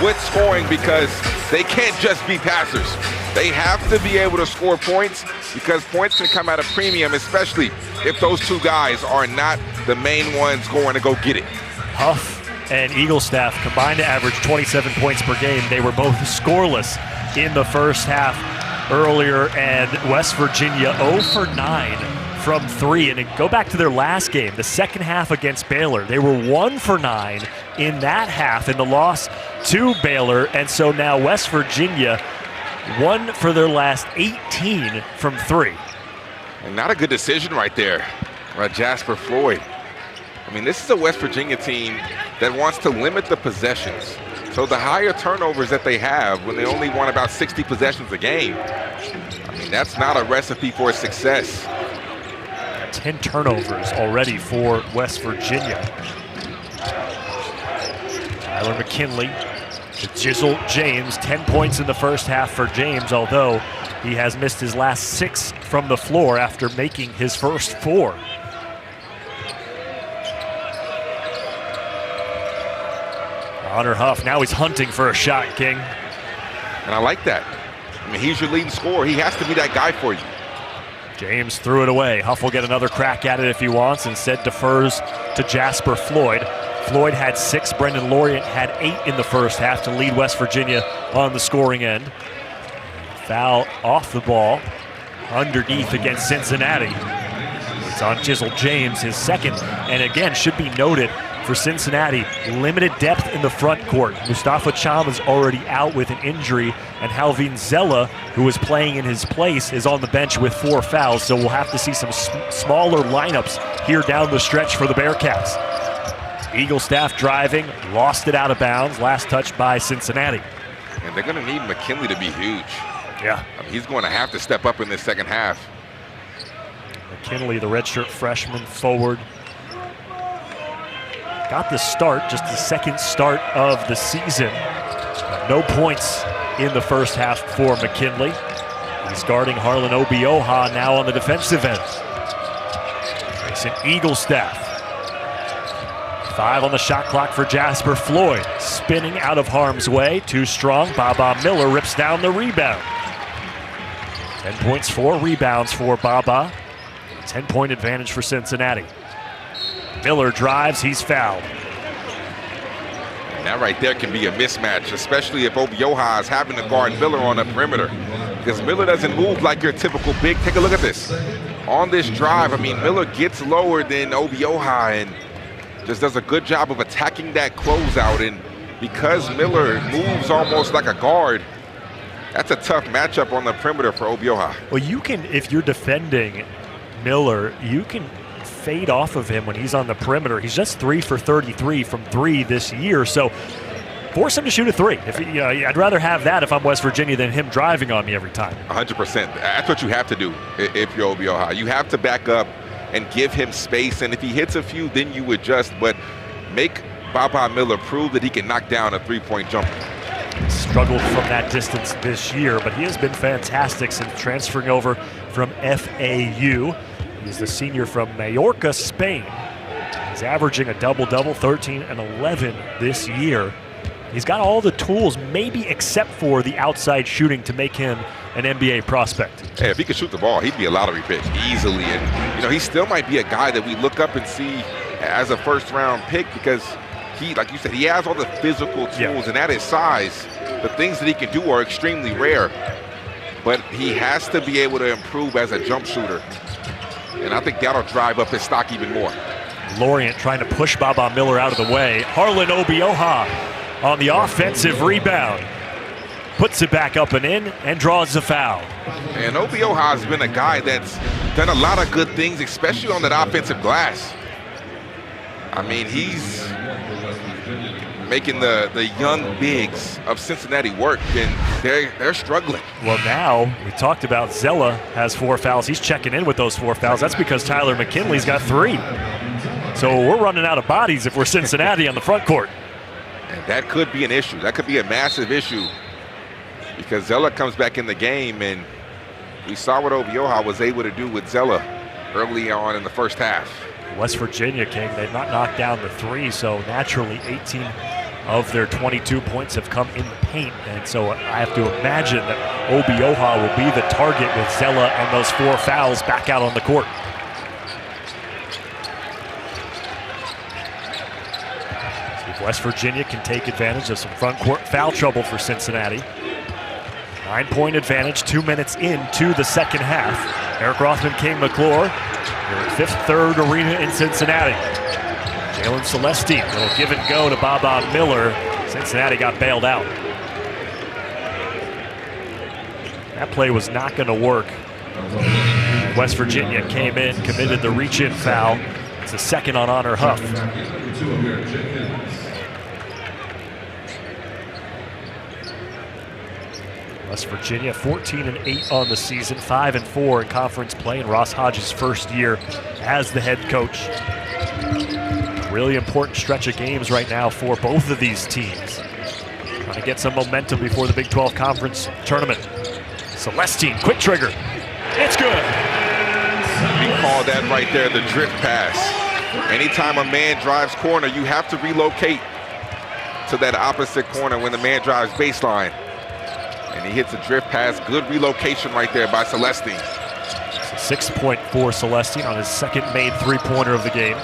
with scoring because they can't just be passers. They have to be able to score points because points can come at a premium, especially if those 2 guys are not the main ones going to go get it. Huff and Eaglestaff combined to average 27 points per game. They were both scoreless in the first half earlier, and West Virginia 0 for 9 from 3. And go back to their last game, the second half against Baylor. They were 1 for 9 in that half in the loss to Baylor. And so now West Virginia 1 for their last 18 from 3. And not a good decision right there by Jasper Floyd. I mean, this is a West Virginia team that wants to limit the possessions. So the higher turnovers that they have when they only want about 60 possessions a game, I mean, that's not a recipe for success. 10 turnovers already for West Virginia. Tyler McKinley to Jizzle James. 10 points in the first half for James, although he has missed his last 6 from the floor after making his first 4. Honor Huff, now he's hunting for a shot, King. And I like that. I mean, he's your leading scorer. He has to be that guy for you. James threw it away. Huff will get another crack at it if he wants. Instead defers to Jasper Floyd. Floyd had 6. Brendan Lorient had 8 in the first half to lead West Virginia on the scoring end. Foul off the ball underneath against Cincinnati. It's on Jizzle James, his second. And again, should be noted for Cincinnati, limited depth in the front court. Mustafa Cham is already out with an injury, and Halvin Zella, who is playing in his place, is on the bench with 4 fouls. So we'll have to see some smaller lineups here down the stretch for the Bearcats. Eagle staff driving, lost it out of bounds. Last touch by Cincinnati. And they're going to need McKinley to be huge. Yeah. I mean, he's going to have to step up in this second half. McKinley, the redshirt freshman, forward. Got the start, just the second start of the season. No points in the first half for McKinley. He's guarding Harlan Obioha now on the defensive end. It's an Eagle staff. 5 on the shot clock for Jasper Floyd. Spinning out of harm's way, too strong. Baba Miller rips down the rebound. 10 points, 4 rebounds for Baba. 10-point advantage for Cincinnati. Miller drives, he's fouled. And that right there can be a mismatch, especially if Obioha is having to guard Miller on the perimeter. Because Miller doesn't move like your typical big. Take a look at this. On this drive, I mean, Miller gets lower than Obioha and just does a good job of attacking that closeout. And because Miller moves almost like a guard, that's a tough matchup on the perimeter for Obioha. Well, you can, if you're defending Miller, you can fade off of him when he's on the perimeter. He's just 3 for 33 from 3 this year, so force him to shoot a 3. I'd rather have that if I'm West Virginia than him driving on me every time. 100%. That's what you have to do if you're Obioha. You have to back up and give him space, and if he hits a few, then you adjust, but make Baba Miller prove that he can knock down a 3-point jumper. Struggled from that distance this year, but he has been fantastic since transferring over from FAU. He's the senior from Mallorca, Spain. He's averaging a double-double, 13 and 11 this year. He's got all the tools, maybe except for the outside shooting, to make him an NBA prospect. Hey, if he could shoot the ball, he'd be a lottery pick easily. And, he still might be a guy that we look up and see as a first-round pick because he, like you said, he has all the physical tools, and at his size, the things that he can do are extremely rare. But he has to be able to improve as a jump shooter. And I think that'll drive up his stock even more. Lorient trying to push Baba Miller out of the way. Harlan Obioha on the offensive rebound. Puts it back up and in and draws the foul. And Obioha has been a guy that's done a lot of good things, especially on that offensive glass. I mean, he's making the young bigs of Cincinnati work, and they're struggling. Well, now we talked about Zella has 4 fouls. He's checking in with those 4 fouls. That's because Tyler McKinley's got 3. So we're running out of bodies if we're Cincinnati on the front court. And that could be an issue. That could be a massive issue because Zella comes back in the game, and we saw what Obioha was able to do with Zella early on in the first half. West Virginia, King, they've not knocked down the 3, so naturally 18 of their 22 points have come in the paint, and so I have to imagine that Obioha will be the target with Zella and those 4 fouls back out on the court. See if West Virginia can take advantage of some front court foul trouble for Cincinnati. 9-point advantage, 2 minutes into the second half. Eric Rothman, King McClure, your 5th third arena in Cincinnati. Jalen Celestine, a little give and go to Baba Miller. Cincinnati got bailed out. That play was not going to work. West Virginia came in, committed the reach-in foul. It's the second on Honor Huff. West Virginia 14-8 on the season, 5-4 in conference play in Ross Hodges' first year as the head coach. A really important stretch of games right now for both of these teams. Trying to get some momentum before the Big 12 Conference Tournament. Celestine, quick trigger. It's good. We call that right there the drift pass. Anytime a man drives corner, you have to relocate to that opposite corner when the man drives baseline. And he hits a drift pass. Good relocation right there by Celestine. 6 point for Celestine on his second made 3-pointer of the game.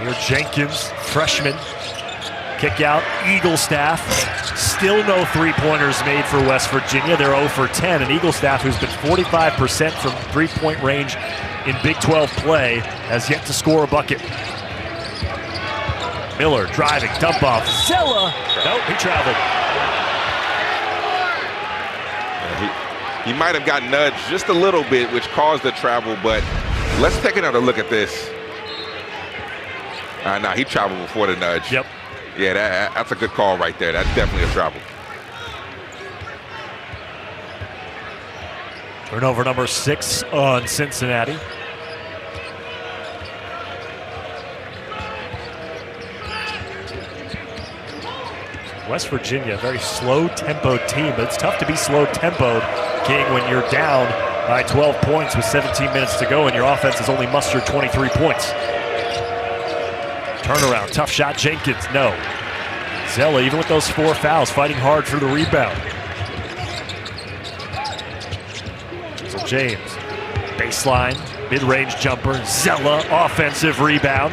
Here Jenkins, freshman. Kick out, Eagle staff. Still no three-pointers made for West Virginia. They're 0 for 10. And Eagle staff, who's been 45% from three-point range in Big 12 play, has yet to score a bucket. Miller driving, dump off. Zella. Nope, he traveled. He might have got nudged just a little bit, which caused the travel, but let's take another look at this. No, he traveled before the nudge. Yep. Yeah, that's a good call right there. That's definitely a travel. Turnover number 6 on Cincinnati. West Virginia, a very slow-tempoed team, but it's tough to be slow-tempoed, King, when you're down by 12 points with 17 minutes to go and your offense has only mustered 23 points. Turnaround, tough shot, Jenkins, no. Zella, even with those 4 fouls, fighting hard for the rebound. So James, baseline, mid-range jumper, Zella, offensive rebound.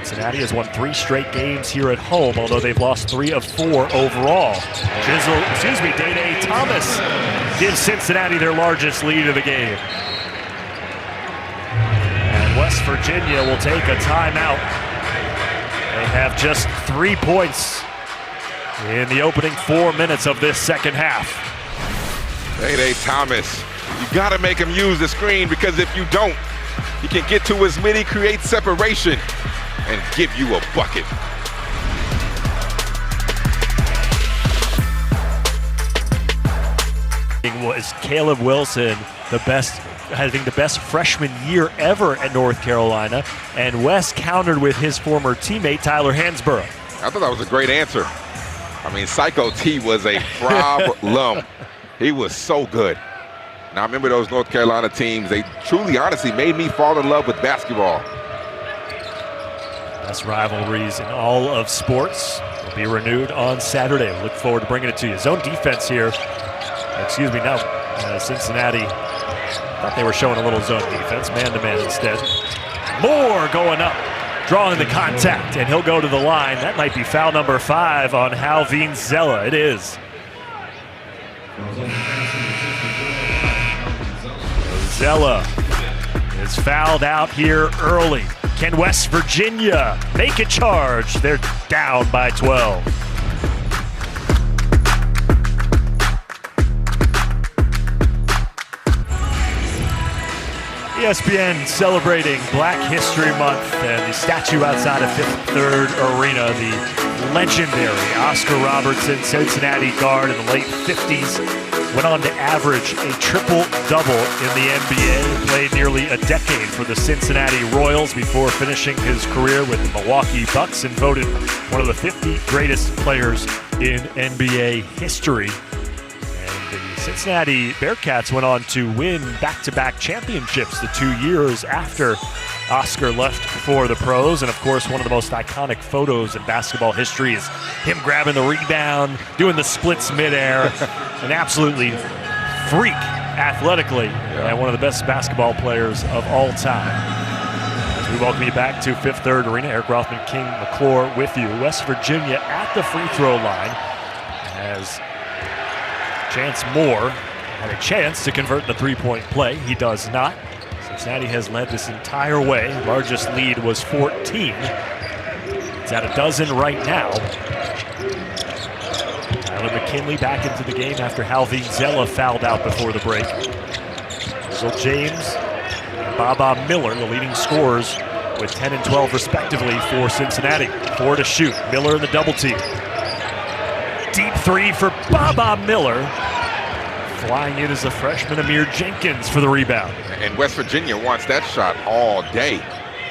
Cincinnati has won 3 straight games here at home, although they've lost 3 of 4 overall. Day Thomas gives Cincinnati their largest lead of the game. And West Virginia will take a timeout. They have just 3 points in the opening 4 minutes of this second half. Day Thomas, you gotta make him use the screen, because if you don't, he can get to his midi, create separation, and give you a bucket. Was Caleb Wilson having the best freshman year ever at North Carolina, and West countered with his former teammate Tyler Hansborough. I thought that was a great answer. I mean, Psycho T was a problem. He was so good. Now, I remember those North Carolina teams. They truly, honestly made me fall in love with basketball. Best rivalries in all of sports will be renewed on Saturday. We look forward to bringing it to you. Zone defense here. Cincinnati thought they were showing a little zone defense, man-to-man instead. Moore going up, drawing the contact, and he'll go to the line. That might be foul number 5 on Halvin Zella. It is. Zella is fouled out here early. Can West Virginia make a charge? They're down by 12. ESPN celebrating Black History Month, and the statue outside of Fifth Third Arena, the legendary Oscar Robertson, Cincinnati guard in the late 50s, went on to average a triple-double in the NBA, played nearly a decade for the Cincinnati Royals before finishing his career with the Milwaukee Bucks, and voted one of the 50 greatest players in NBA history. Cincinnati Bearcats went on to win back-to-back championships the 2 years after Oscar left for the pros. And of course, one of the most iconic photos in basketball history is him grabbing the rebound, doing the splits midair, and absolutely freak athletically, and one of the best basketball players of all time. As we welcome you back to Fifth Third Arena, Eric Rothman, King McClure with you. West Virginia at the free throw line as Chance Moore had a chance to convert the three-point play. He does not. Cincinnati has led this entire way. Largest lead was 14. It's at a dozen right now. Tyler McKinley back into the game after Halvin Zella fouled out before the break. So James and Baba Miller, the leading scorers, with 10 and 12 respectively for Cincinnati. 4 to shoot. Miller in the double team. Deep 3 for Baba Miller. Flying in as a freshman, Amir Jenkins for the rebound. And West Virginia wants that shot all day.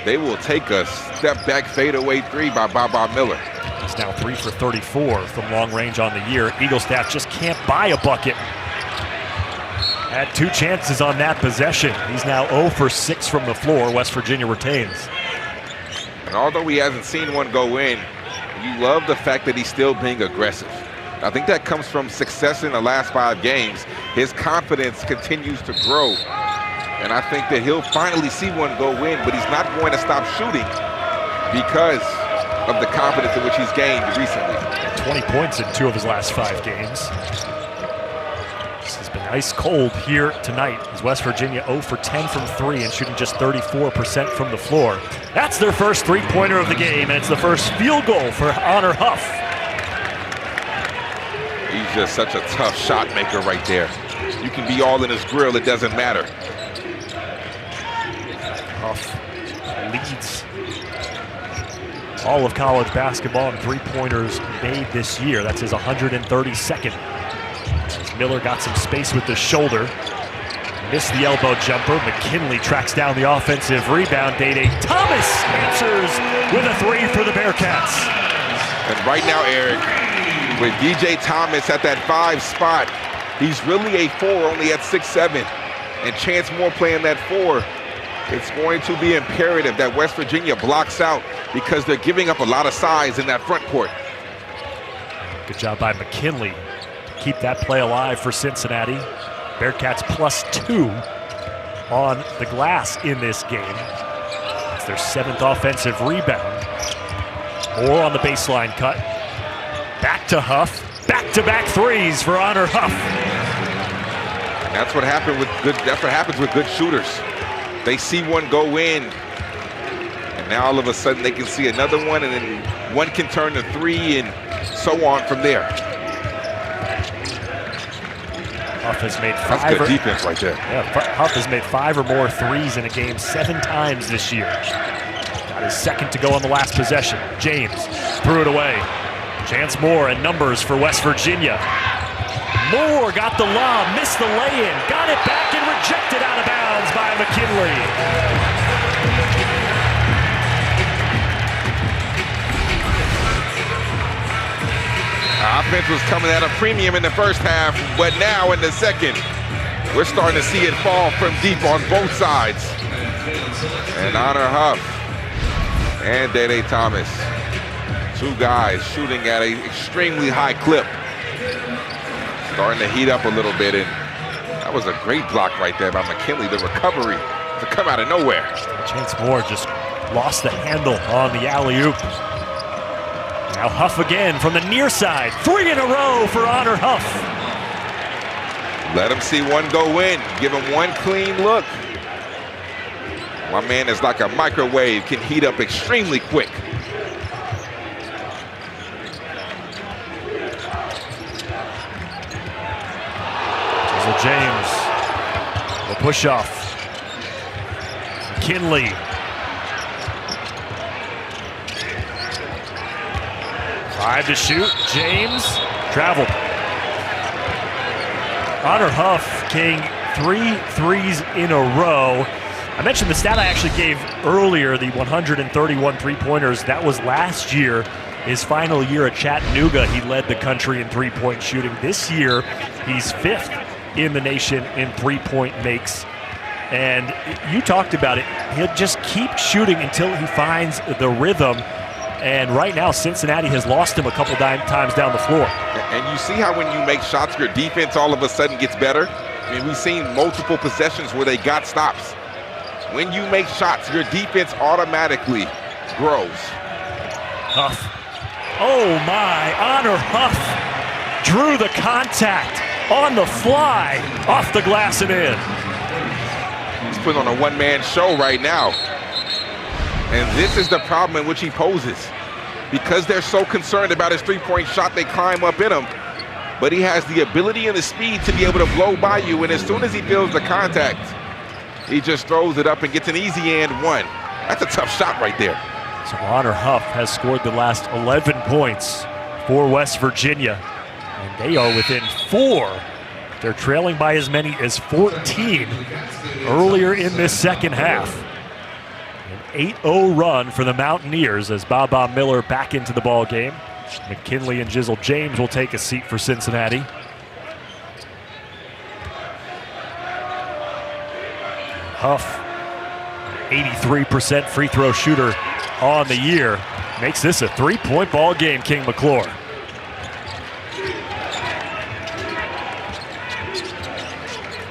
They will take a step-back fadeaway 3 by Baba Miller. He's now 3 for 34 from long range on the year. Eagle staff just can't buy a bucket. Had 2 chances on that possession. He's now 0 for 6 from the floor. West Virginia retains. And although he hasn't seen one go in, you love the fact that he's still being aggressive. I think that comes from success in the last 5 games. His confidence continues to grow. And I think that he'll finally see one go in, but he's not going to stop shooting because of the confidence in which he's gained recently. 20 points in 2 of his last 5 games. This has been ice cold here tonight as West Virginia 0 for 10 from 3 and shooting just 34% from the floor. That's their first 3-pointer of the game, and it's the first field goal for Honor Huff. He's just such a tough shot maker right there. You can be all in his grill, it doesn't matter. Huff leads all of college basketball in 3-pointers made this year. That's his 132nd. As Miller got some space with the shoulder. Missed the elbow jumper. McKinley tracks down the offensive rebound. Day-Day Thomas answers with a 3 for the Bearcats. And right now, Eric, with DJ Thomas at that 5 spot, he's really a 4, only at 6'7". And Chance Moore playing that 4. It's going to be imperative that West Virginia blocks out because they're giving up a lot of size in that front court. Good job by McKinley to keep that play alive for Cincinnati. Bearcats +2 on the glass in this game. It's their 7th offensive rebound. Moore on the baseline cut. Back to Huff. Back-to-back 3s for Honor Huff. And that's what happened with good. That's what happens with good shooters. They see one go in, and now all of a sudden they can see another one, and then one can turn to 3, and so on from there. Huff has made 5. That's good defense right there. Yeah, Huff has made 5 or more 3s in a game 7 times this year. Got his 2nd to go on the last possession. James threw it away. Chance Moore and numbers for West Virginia. Moore got the lob, missed the lay-in, got it back and rejected out of bounds by McKinley. Offense was coming at a premium in the first half, but now in the second, we're starting to see it fall from deep on both sides. And Honor Huff and Day-Day Thomas, 2 guys shooting at an extremely high clip. Starting to heat up a little bit, and that was a great block right there by McKinley. The recovery to come out of nowhere. Chance Moore just lost the handle on the alley-oop. Now Huff again from the near side. 3 in a row for Honor Huff. Let him see one go in. Give him one clean look. My man is like a microwave, can heat up extremely quick. James, the push-off. McKinley. 5 to shoot. James traveled. Honor Huff getting 3 3s in a row. I mentioned the stat I actually gave earlier, the 131 3-pointers. That was last year, his final year at Chattanooga. He led the country in 3-point shooting. This year, he's 5th in the nation in 3-point makes. And you talked about it. He'll just keep shooting until he finds the rhythm. And right now, Cincinnati has lost him a couple times down the floor. And you see how when you make shots, your defense all of a sudden gets better? I mean, we've seen multiple possessions where they got stops. When you make shots, your defense automatically grows. Huff. Oh my, Honor Huff drew the contact on the fly, off the glass and in. He's putting on a one-man show right now. And this is the problem in which he poses. Because they're so concerned about his 3-point shot, they climb up in him. But he has the ability and the speed to be able to blow by you, and as soon as he feels the contact, he just throws it up and gets an easy and 1. That's a tough shot right there. So Honor Huff has scored the last 11 points for West Virginia. And they are within 4. They're trailing by as many as 14 earlier in this second half. An 8-0 run for the Mountaineers as Baba Miller back into the ball game. McKinley and Jizzle James will take a seat for Cincinnati. Huff, 83% free throw shooter on the year, makes this a 3-point ball game, King McClure.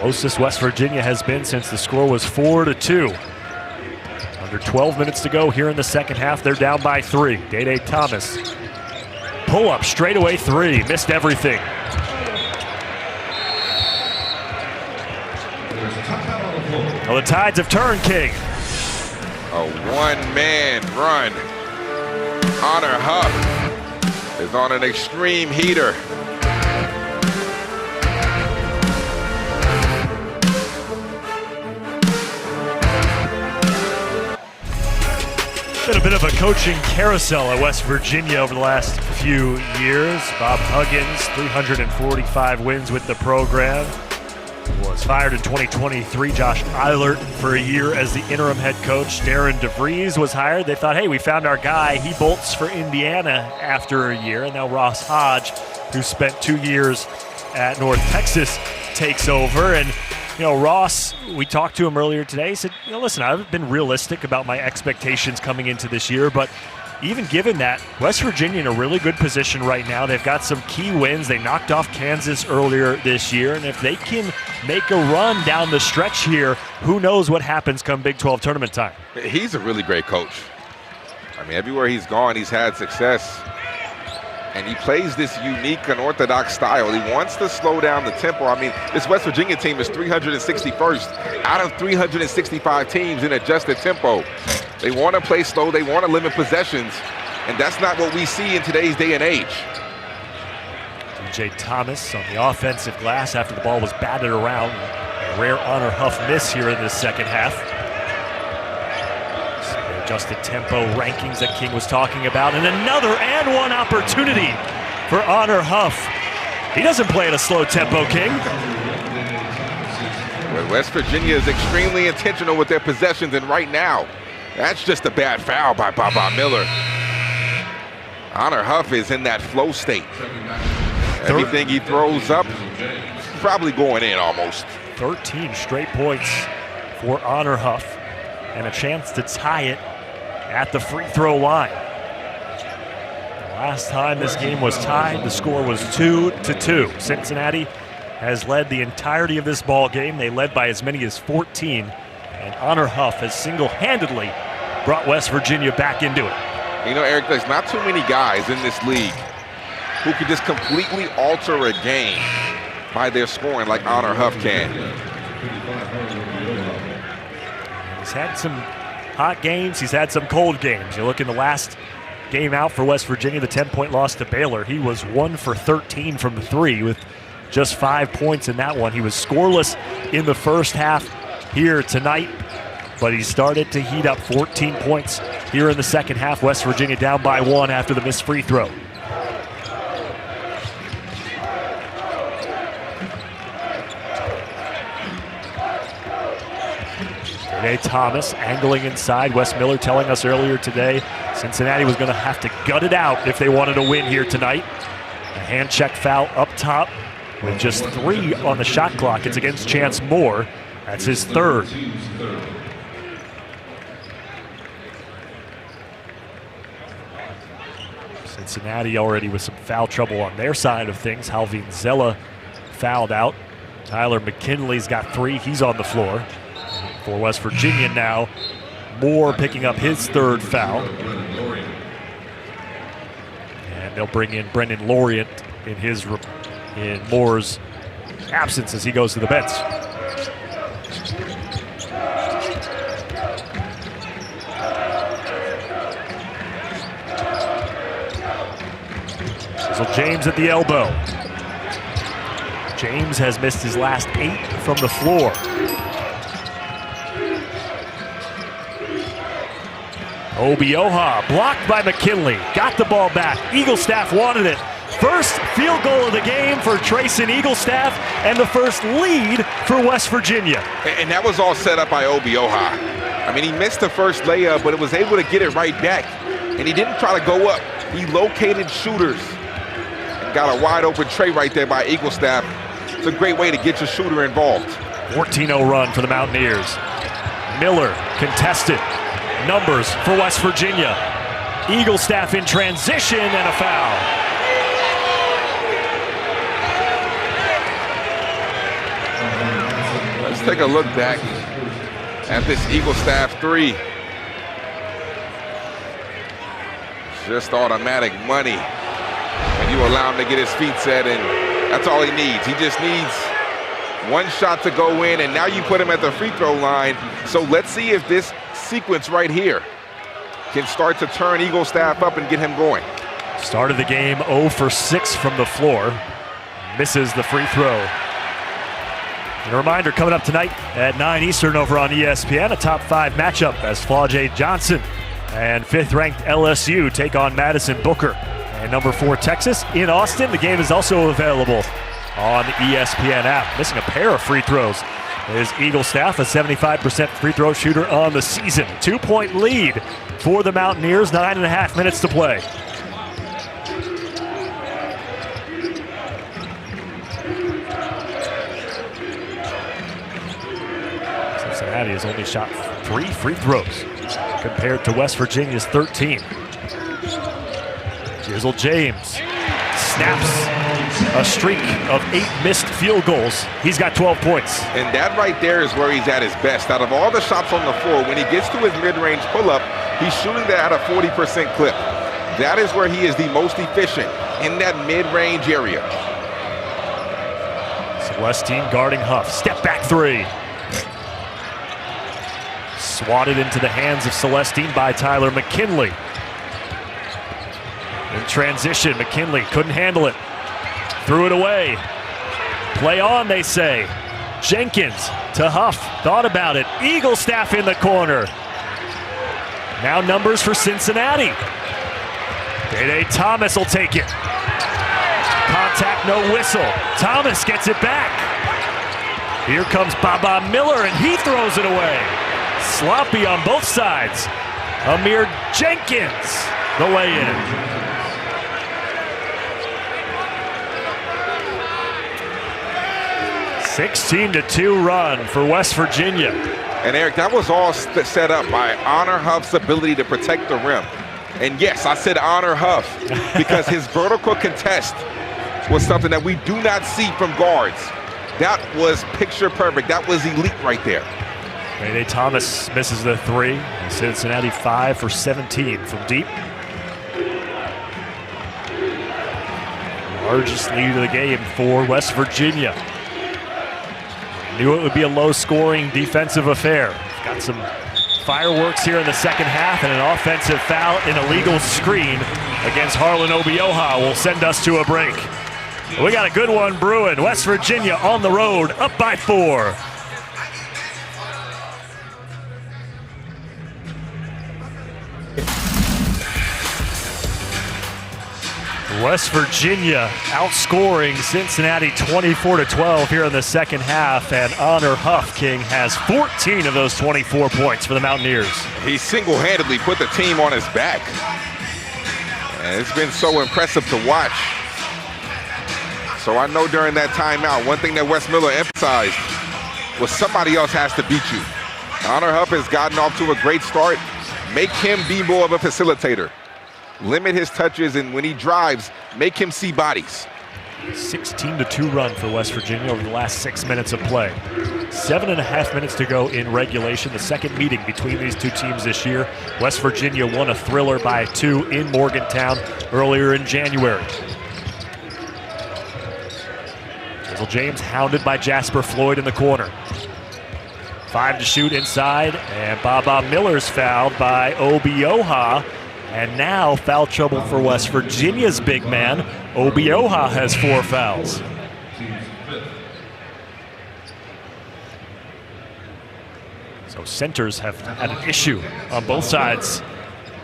Closest West Virginia has been since the score was 4-2. Under 12 minutes to go here in the second half. They're down by 3. Day Thomas. Pull up, straightaway 3. Missed everything. Well, the Tides have turned, King. A one-man run. Honor Huff is on an extreme heater. Been a bit of a coaching carousel at West Virginia over the last few years. Bob Huggins, 345 wins with the program. Was fired in 2023. Josh Eilert for a year as the interim head coach. Darren DeVries was hired. They thought, hey, we found our guy. He bolts for Indiana after a year. And now Ross Hodge, who spent 2 years at North Texas, takes over. And Ross, we talked to him earlier today. He said, listen, I've been realistic about my expectations coming into this year, but even given that, West Virginia in a really good position right now. They've got some key wins. They knocked off Kansas earlier this year, and if they can make a run down the stretch here, who knows what happens come Big 12 tournament time. He's a really great coach. I mean, everywhere he's gone, he's had success. And he plays this unique, unorthodox style. He wants to slow down the tempo. I mean, this West Virginia team is 361st out of 365 teams in adjusted tempo. They want to play slow. They want to limit possessions. And that's not what we see in today's day and age. DJ Thomas on the offensive glass after the ball was batted around. A rare Honor Huff miss here in the second half. Adjusted tempo rankings that King was talking about, and another and one opportunity for Honor Huff. He doesn't play at a slow tempo, King. But West Virginia is extremely intentional with their possessions, and right now, that's just a bad foul by Baba Miller. Honor Huff is in that flow state. Everything he throws up, probably going in almost. 13 straight points for Honor Huff, and a chance to tie it at the free throw line. The last time this game was tied, the score was 2-2. Cincinnati has led the entirety of this ball game. They led by as many as 14, and Honor Huff has single-handedly brought West Virginia back into it. Eric, there's not too many guys in this league who can just completely alter a game by their scoring like Honor Huff can. He's had some hot games, he's had some cold games. You look in the last game out for West Virginia, the 10-point loss to Baylor. He was 1 for 13 from the 3 with just 5 points in that one. He was scoreless in the first half here tonight, but he started to heat up. 14 points here in the second half. West Virginia down by 1 after the missed free throw. Day Thomas angling inside. Wes Miller telling us earlier today Cincinnati was going to have to gut it out if they wanted to win here tonight. A hand check foul up top with just 3 on the shot clock. It's against Chance Moore. That's his 3rd. Cincinnati already with some foul trouble on their side of things. Halvin Zella fouled out. Tyler McKinley's got 3. He's on the floor. For West Virginia now, Moore picking up his 3rd foul. And they'll bring in Brendan Lorient in Moore's absence as he goes to the bench. So James at the elbow. James has missed his last 8 from the floor. Obioha blocked by McKinley. Got the ball back. Eaglestaff wanted it. First field goal of the game for Trayson Eaglestaff, and the first lead for West Virginia. And that was all set up by Obioha. I mean, he missed the first layup, but it was able to get it right back. And he didn't try to go up. He located shooters. And got a wide open tray right there by Eaglestaff. It's a great way to get your shooter involved. 14-0 run for the Mountaineers. Miller contested. Numbers for West Virginia. Eaglestaff in transition and a foul. Let's take a look back at this Eagle staff three. Just automatic money. And you allow him to get his feet set, and that's all he needs. He just needs one shot to go in, and now you put him at the free throw line. So let's see if this sequence right here can start to turn Eagle staff up and get him going. Started the game 0 for 6 from the floor. Misses the free throw. And a reminder, coming up tonight at 9 Eastern over on ESPN, a top 5 matchup as Flau'jae Johnson and 5th-ranked LSU take on Madison Booker and number 4 Texas in Austin. The game is also available on the ESPN app. Missing a pair of free throws is Eagle staff, a 75% free throw shooter on the season. 2-point lead for the Mountaineers, 9.5 minutes to play. Cincinnati has only shot 3 free throws compared to West Virginia's 13. Jizzle James snaps a streak of 8 missed field goals. He's got 12 points. And that right there is where he's at his best. Out of all the shots on the floor, when he gets to his mid-range pull-up, he's shooting that at a 40% clip. That is where he is the most efficient, in that mid-range area. Celestine guarding Huff. Step back 3. Swatted into the hands of Celestine by Tyler McKinley. In transition, McKinley couldn't handle it. Threw it away. Play on, they say. Jenkins to Huff. Thought about it. Eagle staff in the corner. Now numbers for Cincinnati. Day Thomas will take it. Contact, no whistle. Thomas gets it back. Here comes Baba Miller, and he throws it away. Sloppy on both sides. Amir Jenkins, the lay-in. 16-2 run for West Virginia. And Eric, that was all set up by Honor Huff's ability to protect the rim. And yes, I said Honor Huff because his vertical contest was something that we do not see from guards. That was picture perfect. That was elite right there. Day Thomas misses the 3. Cincinnati 5 for 17 from deep. Largest lead of the game for West Virginia. Knew it would be a low-scoring defensive affair. Got some fireworks here in the second half, and an offensive foul, an illegal screen against Harlan Obioha will send us to a break. We got a good one brewing. West Virginia on the road, up by 4. West Virginia outscoring Cincinnati 24-12 here in the second half, and Honor Huff King has 14 of those 24 points for the Mountaineers. He single-handedly put the team on his back. And it's been so impressive to watch. So I know during that timeout, one thing that Wes Miller emphasized was somebody else has to beat you. Honor Huff has gotten off to a great start. Make him be more of a facilitator. Limit his touches, and when he drives, make him see bodies. 16-2 run for West Virginia over the last 6 minutes of play. 7.5 minutes to go in regulation, the second meeting between these two teams this year. West Virginia won a thriller by 2 in Morgantown earlier in January. Jizzle James hounded by Jasper Floyd in the corner. 5 to shoot inside, and Baba Miller's fouled by Obioha. And now foul trouble for West Virginia's big man. Obioha has 4 fouls. So centers have had an issue on both sides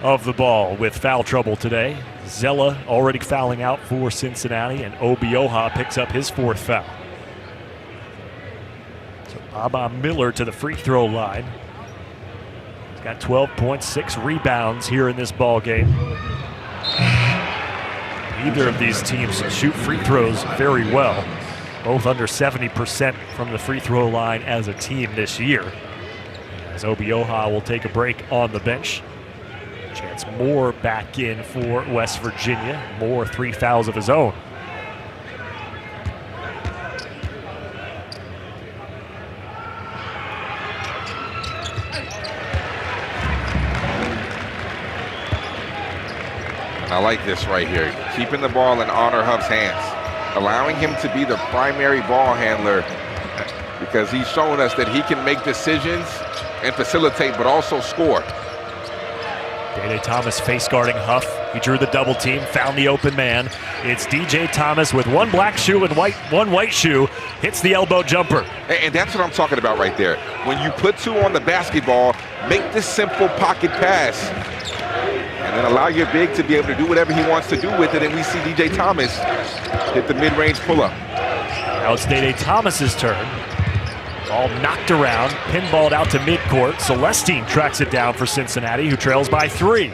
of the ball with foul trouble today. Zella already fouling out for Cincinnati, and Obioha picks up his 4th foul. So Baba Miller to the free throw line. Got 12 points, 6 rebounds here in this ball game. Neither of these teams shoot free throws very well. Both under 70% from the free throw line as a team this year. As Obioha will take a break on the bench. Chance Moore back in for West Virginia. Moore 3 fouls of his own. I like this right here. Keeping the ball in Honor Huff's hands. Allowing him to be the primary ball handler because he's shown us that he can make decisions and facilitate, but also score. Day Thomas face guarding Huff. He drew the double team, found the open man. It's DJ Thomas with one black shoe and one white shoe. Hits the elbow jumper. And that's what I'm talking about right there. When you put two on the basketball, make this simple pocket pass. And then allow your big to be able to do whatever he wants to do with it. And we see DJ Thomas hit the mid-range pull-up. Now it's Day Thomas's turn. Ball knocked around, pinballed out to midcourt. Celestine tracks it down for Cincinnati, who trails by 3.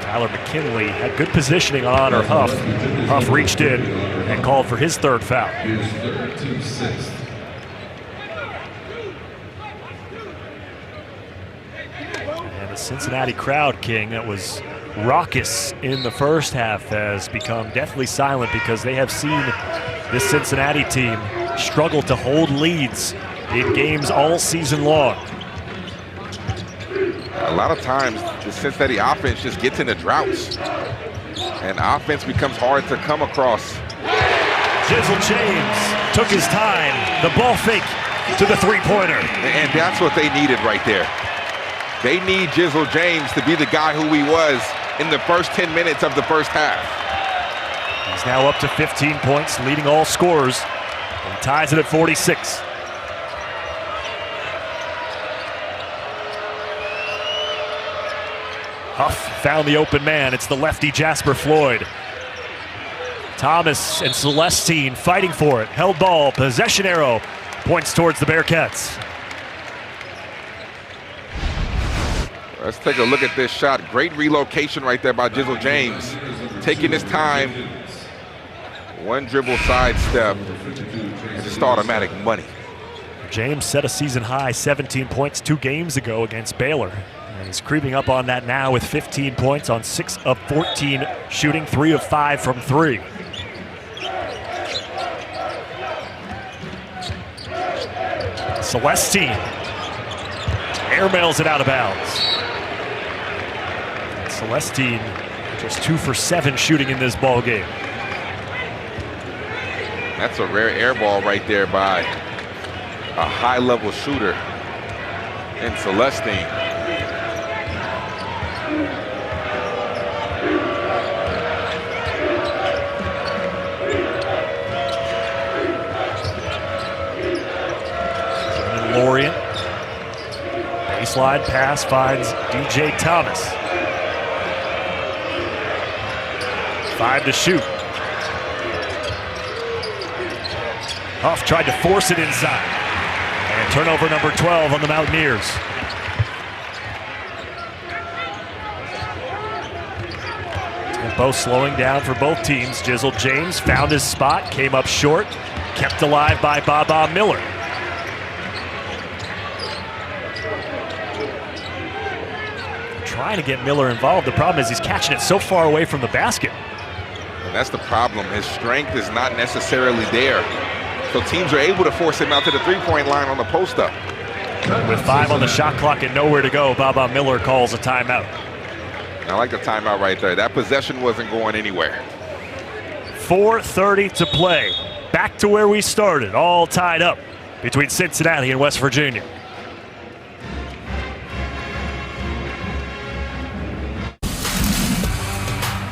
Tyler McKinley had good positioning on Honor Huff. Huff reached in and called for his 3rd foul. And the Cincinnati crowd, King, that was raucous in the first half has become deathly silent because they have seen this Cincinnati team struggle to hold leads in games all season long. A lot of times the Cincinnati offense just gets into droughts and offense becomes hard to come across. Jizzle James took his time, the ball fake to the 3-pointer. And that's what they needed right there. They need Jizzle James to be the guy who he was in the first 10 minutes of the first half. He's now up to 15 points, leading all scorers, and ties it at 46. Huff found the open man. It's the lefty Jasper Floyd. Thomas and Celestine fighting for it. Held ball, possession arrow, points towards the Bearcats. Let's take a look at this shot. Great relocation right there by Jizzle James. Taking his time. One dribble sidestep. And just automatic money. James set a season high 17 points 2 games ago against Baylor. And he's creeping up on that now with 15 points on 6 of 14 shooting, 3 of 5 from 3. Celestine airmails it out of bounds. Celestine just 2 for 7 shooting in this ball game. That's a rare air ball right there by a high-level shooter in Celestine. Lorient. Baseline pass finds DJ Thomas. 5 to shoot. Huff tried to force it inside. And turnover number 12 on the Mountaineers. Tempo slowing down for both teams. Jizzle James found his spot, came up short, kept alive by Baba Miller. Trying to get Miller involved. The problem is he's catching it so far away from the basket. And that's the problem. His strength is not necessarily there. So teams are able to force him out to the three-point line on the post-up. With 5 on the shot clock and nowhere to go, Baba Miller calls a timeout. I like the timeout right there. That possession wasn't going anywhere. 4:30 to play. Back to where we started, all tied up between Cincinnati and West Virginia.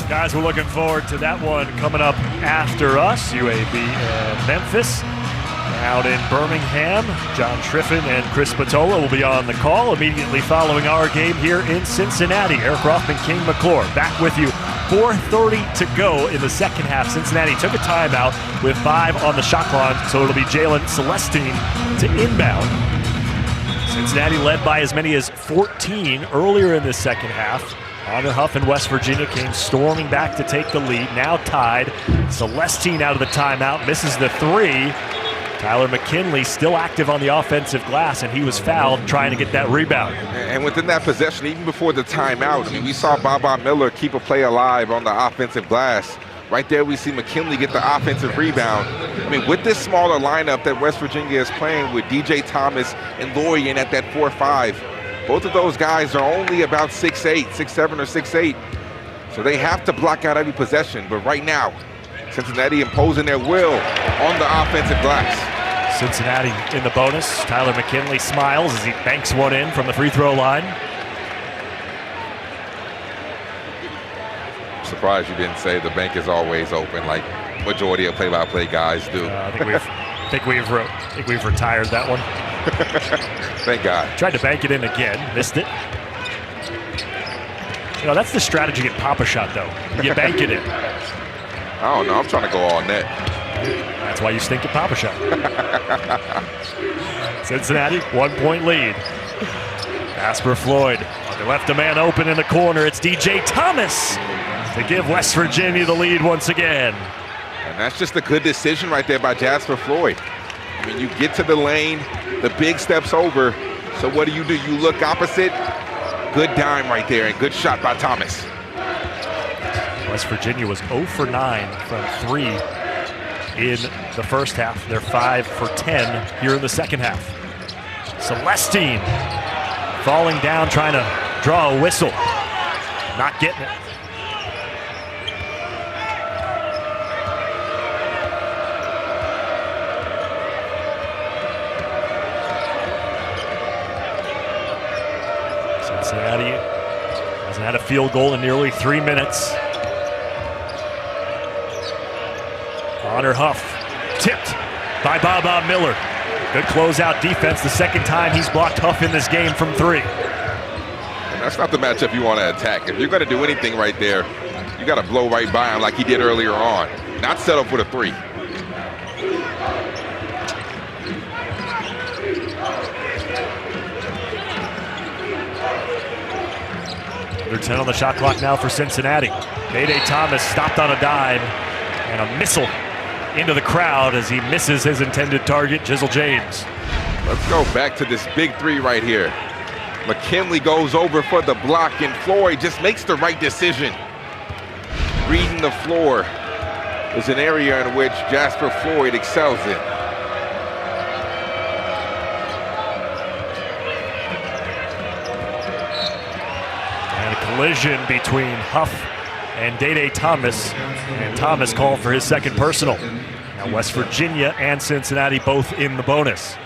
Guys, we're looking forward to that one coming up after us. UAB and Memphis. Out in Birmingham, John Triffin and Chris Patola will be on the call immediately following our game here in Cincinnati. Eric Rothman, King McClure, back with you. 4:30 to go in the second half. Cincinnati took a timeout with 5 on the shot clock, so it'll be Jalen Celestine to inbound. Cincinnati led by as many as 14 earlier in the second half. Honor Huff and West Virginia came storming back to take the lead. Now tied. Celestine out of the timeout, misses the 3. Tyler McKinley still active on the offensive glass, and he was fouled trying to get that rebound. And within that possession, even before the timeout, I mean, we saw Baba Miller keep a play alive on the offensive glass Right there we see McKinley get the offensive rebound. I mean, with this smaller lineup that West Virginia is playing with DJ Thomas and Lorien at that 4-5, both of those guys are only about 6'8", 6'7", or 6'8". So they have to block out every possession. But right now, Cincinnati imposing their will on the offensive glass. Cincinnati in the bonus. Tyler McKinley smiles as he banks one in from the free throw line. I'm surprised you didn't say the bank is always open like majority of play-by-play guys do. I think we've retired that one. Thank God. Tried to bank it in again, missed it. You know, that's the strategy at Pop-A-Shot, though. You bank it in. I don't know. I'm trying to go all net. That's why you stink at Pop-A-Shot. Cincinnati, 1-point lead. Jasper Floyd. They left a man open in the corner. It's DJ Thomas to give West Virginia the lead once again. And that's just a good decision right there by Jasper Floyd. I mean, you get to the lane, the big steps over. So what do? You look opposite. Good dime right there and good shot by Thomas. West Virginia was 0 for 9 from 3 in the first half. They're 5 for 10 here in the second half. Celestine falling down, trying to draw a whistle. Not getting it. Cincinnati hasn't had a field goal in nearly 3 minutes. Connor Huff tipped by Baba Miller. Good closeout defense. The second time he's blocked Huff in this game from 3. And that's not the matchup you want to attack. If you're going to do anything right there, you got to blow right by him like he did earlier on. Not settle for the 3. Under 10 on the shot clock now for Cincinnati. Mayday Thomas stopped on a dime and a missile into the crowd as he misses his intended target, Jizzle James. Let's go back to this big 3 right here. McKinley goes over for the block and Floyd just makes the right decision. Reading the floor is an area in which Jasper Floyd excels in. Collision between Huff and Day Thomas, and Thomas called for his second personal. Now West Virginia and Cincinnati both in the bonus.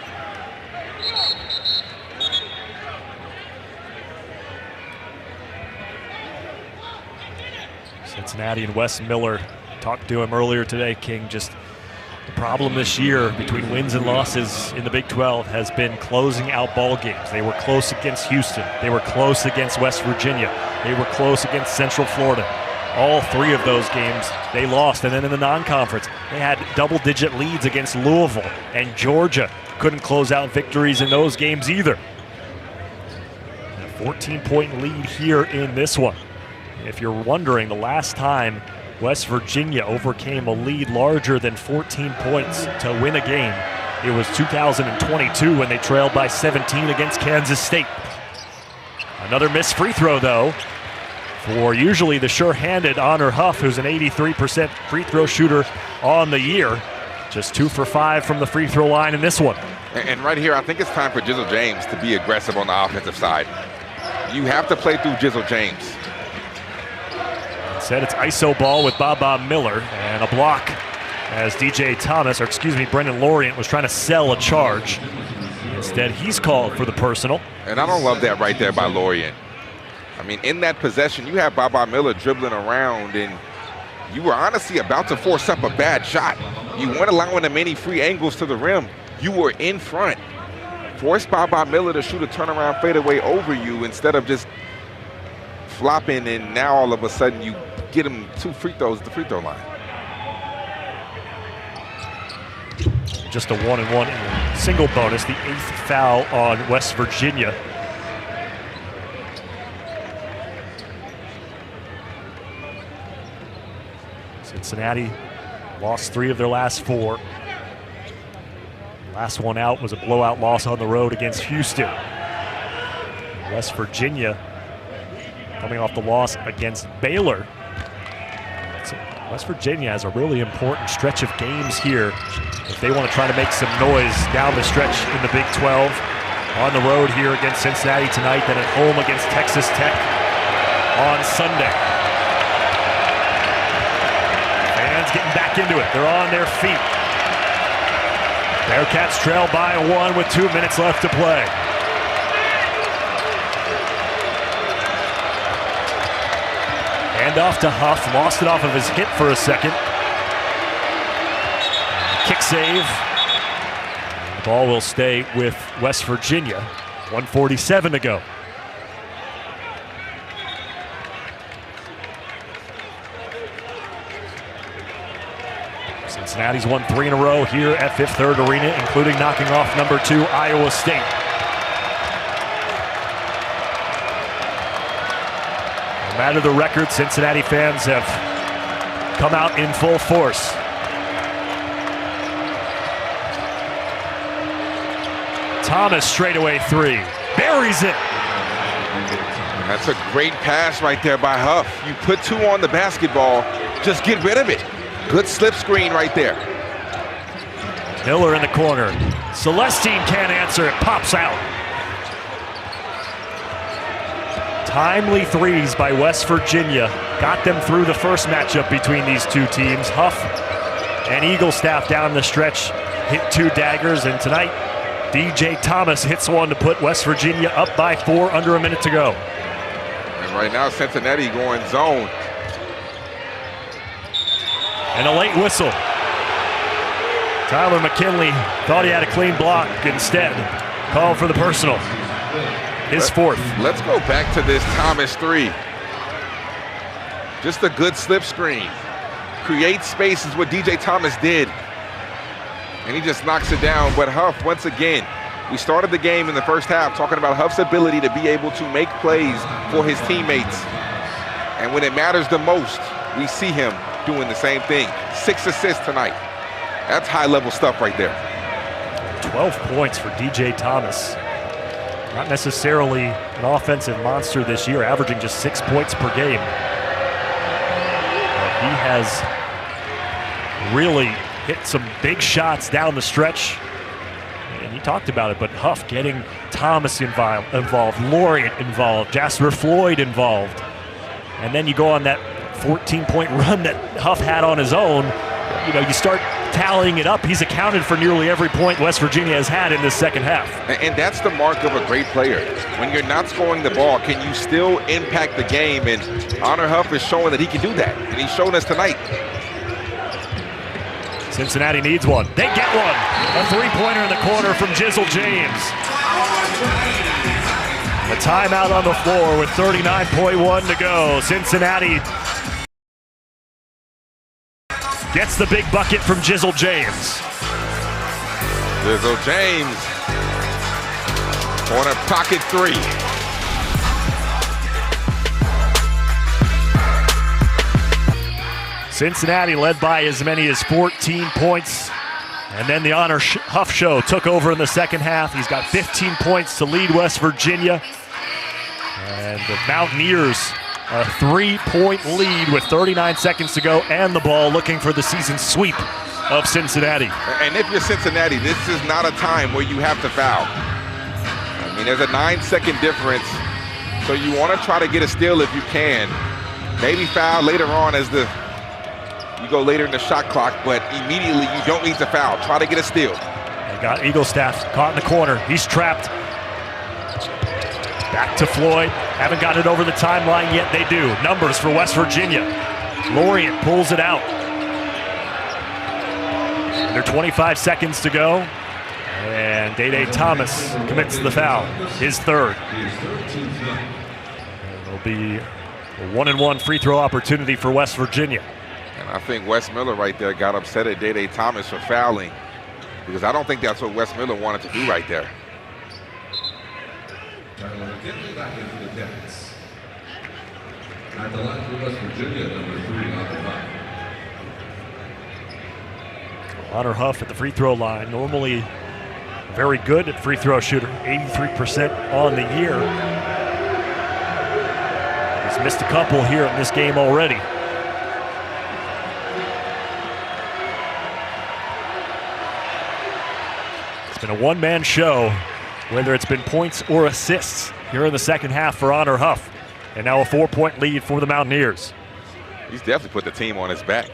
Cincinnati and Wes Miller, talked to him earlier today, King. Just the problem this year between wins and losses in the Big 12 has been closing out ball games. They were close against Houston. They were close against West Virginia. They were close against Central Florida. All 3 of those games they lost. And then in the non-conference, they had double-digit leads against Louisville and Georgia. Couldn't close out victories in those games either. A 14-point lead here in this one. If you're wondering, the last time West Virginia overcame a lead larger than 14 points to win a game, it was 2022 when they trailed by 17 against Kansas State. Another missed free throw, though, for usually the sure-handed Honor Huff, who's an 83% free throw shooter on the year. Just 2 for 5 from the free throw line in this one. And right here, I think it's time for Jizzle James to be aggressive on the offensive side. You have to play through Jizzle James. Instead, it's ISO ball with Baba Miller and a block as Brendan Lorient was trying to sell a charge. Instead, he's called for the personal. And I don't love that right there by Lorient. I mean, in that possession, you have Baba Miller dribbling around, and you were honestly about to force up a bad shot. You weren't allowing him any free angles to the rim. You were in front. Force Baba Miller to shoot a turnaround fadeaway over you instead of just flopping, and now all of a sudden you get him 2 free throws at the free throw line. Just a 1-and-1 single bonus, the 8th foul on West Virginia. Cincinnati lost 3 of their last 4. Last one out was a blowout loss on the road against Houston. West Virginia coming off the loss against Baylor. West Virginia has a really important stretch of games here if they want to try to make some noise down the stretch in the Big 12. On the road here against Cincinnati tonight, then at home against Texas Tech on Sunday. Fans getting back into it. They're on their feet. Bearcats trail by 1 with 2 minutes left to play. Hand off to Huff, lost it off of his hit for a second. Kick save. The ball will stay with West Virginia. 1:47 to go. Cincinnati's won 3 in a row here at Fifth Third Arena, including knocking off number 2 Iowa State. No matter the record, Cincinnati fans have come out in full force. Thomas straightaway 3, buries it. That's a great pass right there by Huff. You put 2 on the basketball, just get rid of it. Good slip screen right there. Miller in the corner. Celestine can't answer, it pops out. Timely threes by West Virginia got them through the first matchup between these two teams. Huff and Eaglestaff down the stretch hit 2 daggers, and tonight DJ Thomas hits one to put West Virginia up by 4, under a minute to go. And right now Cincinnati going zone. And a late whistle. Tyler McKinley thought he had a clean block, instead called for the personal. His 4th. Let's go back to this Thomas 3. Just a good slip screen. Create space is what DJ Thomas did. And he just knocks it down. But Huff, once again, we started the game in the first half talking about Huff's ability to be able to make plays for his teammates. And when it matters the most, we see him doing the same thing. 6 assists tonight. That's high-level stuff right there. 12 points for DJ Thomas. Not necessarily an offensive monster this year, averaging just 6 points per game. But he has really hit some big shots down the stretch. And you talked about it, but Huff getting Thomas involved, Lorient involved, Jasper Floyd involved. And then you go on that 14-point run that Huff had on his own. You know, you start tallying it up. He's accounted for nearly every point West Virginia has had in this second half. And that's the mark of a great player. When you're not scoring the ball, can you still impact the game? And Honor Huff is showing that he can do that. And he's shown us tonight. Cincinnati needs one. They get one. A 3-pointer in the corner from Jizzle James. A timeout on the floor with 39.1 to go. Cincinnati gets the big bucket from Jizzle James. Jizzle James. Corner pocket 3. Cincinnati led by as many as 14 points. And then the Honor Huff show took over in the second half. He's got 15 points to lead West Virginia. And the Mountaineers, a 3-point lead with 39 seconds to go, and the ball looking for the season sweep of Cincinnati. And if you're Cincinnati, this is not a time where you have to foul. I mean, there's a 9-second difference, so you want to try to get a steal if you can. Maybe foul later on as you go later in the shot clock, but immediately you don't need to foul. Try to get a steal. They got Eaglestaff caught in the corner. He's trapped. Back to Floyd. Haven't got it over the timeline yet. They do. Numbers for West Virginia. Lorient pulls it out. Under 25 seconds to go. And Day Thomas commits the foul. His 3rd. It'll be a 1-and-1 free throw opportunity for West Virginia. And I think Wes Miller right there got upset at Day Thomas for fouling, because I don't think that's what Wes Miller wanted to do right there. Back into the dance. At the line for West Virginia, number 3, Honor Huff. Honor Huff at the free throw line. Normally very good at free throw shooter, 83% on the year. He's missed a couple here in this game already. been a one-man show, whether it's been points or assists here in the second half for Honor Huff. And now a 4-point lead for the Mountaineers. He's definitely put the team on his back.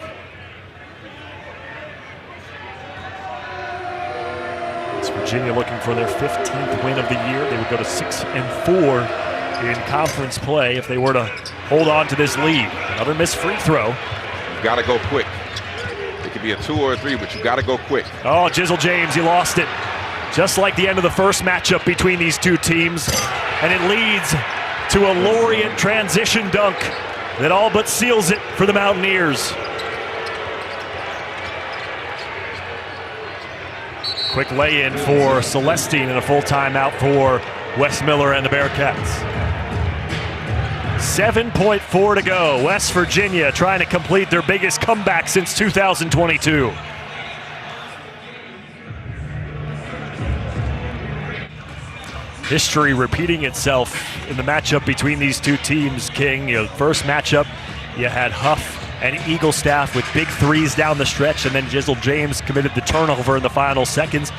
West Virginia looking for their 15th win of the year. They would go to 6-4 in conference play if they were to hold on to this lead. Another missed free throw. You got to go quick. It could be a 2 or a 3, but you got to go quick. Oh, Jizzle James, he lost it. Just like the end of the first matchup between these two teams. And it leads to a Laureate transition dunk that all but seals it for the Mountaineers. Quick lay-in for Celestine and a full timeout for Wes Miller and the Bearcats. 7.4 to go. West Virginia trying to complete their biggest comeback since 2022. History repeating itself in the matchup between these two teams, King. First matchup, you had Huff and Eaglestaff with big threes down the stretch, and then Jizzle James committed the turnover in the final seconds.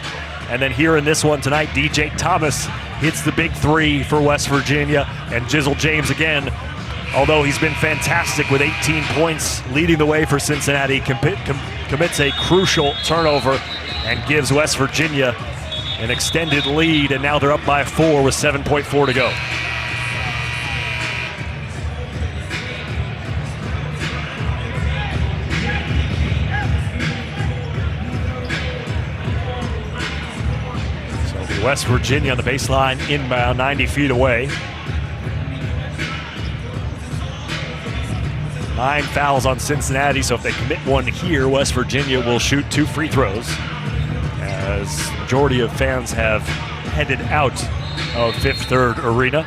And then here in this one tonight, DJ Thomas hits the big three for West Virginia, and Jizzle James again, although he's been fantastic with 18 points, leading the way for Cincinnati, commits a crucial turnover and gives West Virginia an extended lead, and now they're up by 4 with 7.4 to go. So West Virginia on the baseline, inbound, 90 feet away. 9 fouls on Cincinnati, so if they commit one here, West Virginia will shoot 2 free throws, as the majority of fans have headed out of Fifth Third Arena.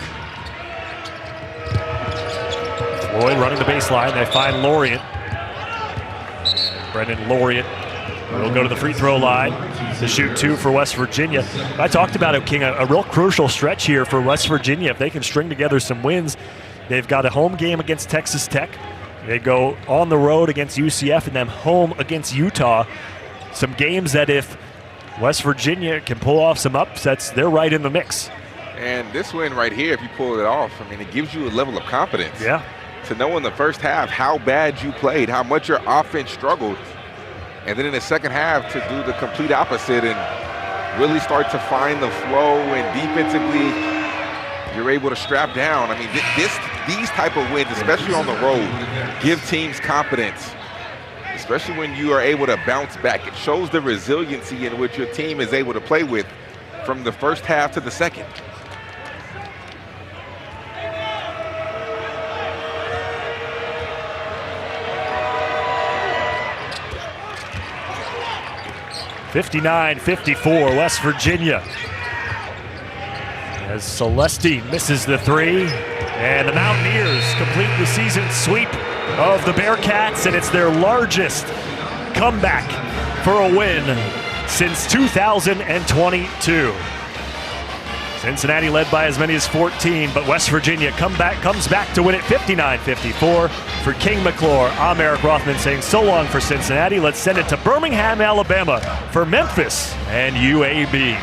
Floyd running the baseline. They find Laureate. Brendan Laureate will go to the free throw line to shoot 2 for West Virginia. I talked about it, King, a real crucial stretch here for West Virginia. If they can string together some wins, they've got a home game against Texas Tech. They go on the road against UCF and then home against Utah. Some games that if West Virginia can pull off some upsets, they're right in the mix. And this win right here, if you pull it off, I mean, it gives you a level of confidence. Yeah. To know in the first half how bad you played, how much your offense struggled, and then in the second half to do the complete opposite and really start to find the flow, and defensively you're able to strap down. I mean, these type of wins, especially on the road, give teams confidence, especially when you are able to bounce back. It shows the resiliency in which your team is able to play with from the first half to the second. (59-54) West Virginia, as Celestine misses the 3, and the Mountaineers complete the season sweep of the Bearcats, and it's their largest comeback for a win since 2022. Cincinnati led by as many as 14, but West Virginia comes back to win it 59-54. For King McClure, I'm Eric Rothman saying so long for Cincinnati. Let's send it to Birmingham, Alabama for Memphis and UAB.